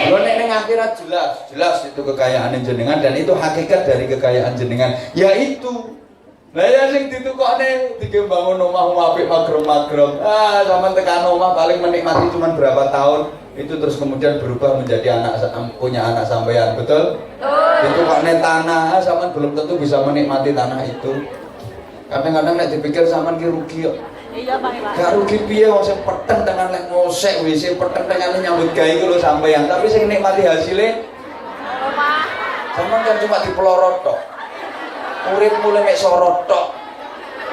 Lho nek ning akhirat jelas itu kekayaan jenengan dan itu hakikat dari kekayaan jenengan, yaitu lah ya sing ditukokne digembangun omah apik magrem-magrem. Sampean tekan omah paling menikmati cuma berapa tahun, itu terus kemudian berubah menjadi punya anak sampean, betul? Ditukokne tanah, sampean belum tentu bisa menikmati tanah itu. Kadang-kadang nek dipikir sampean ki rugi kok. Iya, Bang. Gak rugi piye wong sing peteng tenan lek ngosek WC, peteng tenan nyambut gawe iku lho sampean, tapi sing nikmati hasilnya omah. Sampeyan kan cuma dipelorot tok. Urip mulai mek sorot tok.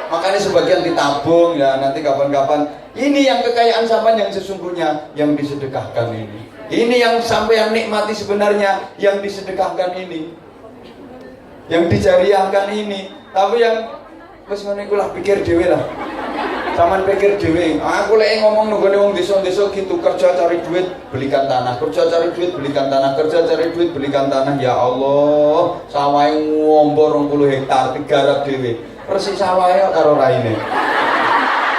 Makanya sebagian ditabung ya, nanti kapan-kapan. Ini yang kekayaan sampean yang sesungguhnya yang disedekahkan ini. Ini yang sampean nikmati sebenarnya yang disedekahkan ini. Yang dijariahkan ini. Tapi yang wis ngene iku lah pikir dhewe lah. Saman pikir dhewe, aku lek ngomong nunggone wong desa-desa gitu, kerja cari duit, belikan tanah, kerja cari duit, belikan tanah, kerja cari duit, belikan tanah. Ya Allah, sawahe ngombo 20 hektar digarap dhewe. Persis sawahe karo raine.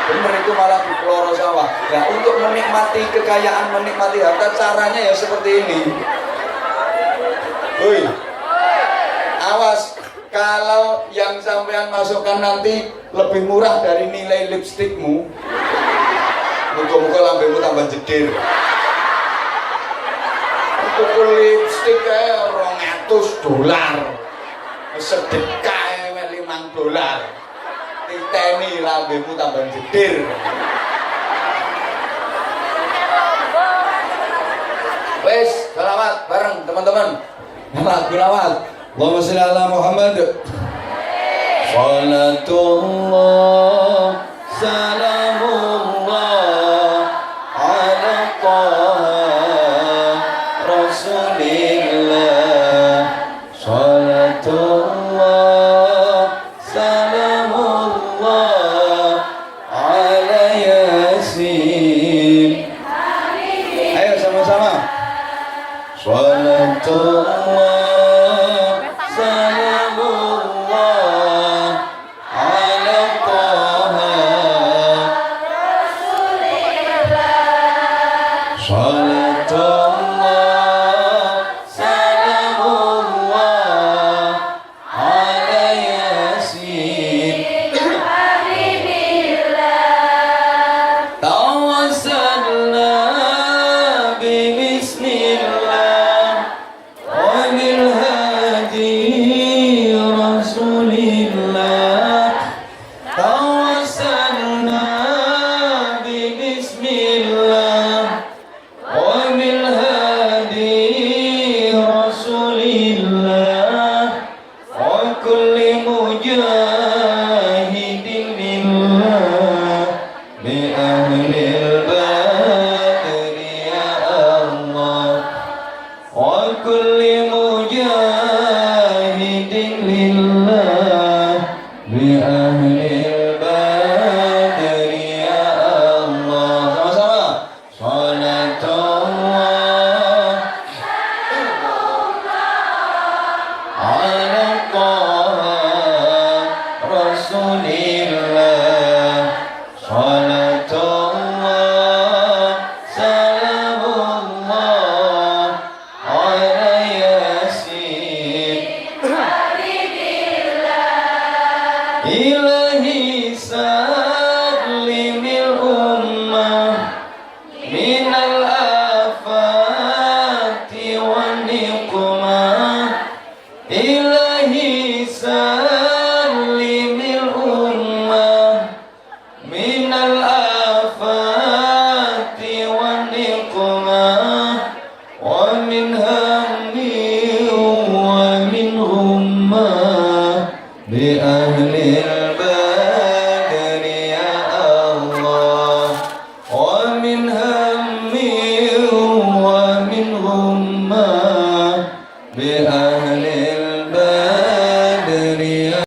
Bener itu malah diploro sawah. Ya untuk menikmati kekayaan, menikmati harta caranya ya seperti ini. Woi. Awas. Kalau yang sampean masukkan nanti lebih murah dari nilai lipstikmu, muka-muka lambemu tambah jedir. Tuku lipstik kayak $200, sedekah $5, titeni lambemu tambah jedir. Wes, selamat bareng teman-teman. Selamat Allahumma sholli ala Muhammad. Salatullah salam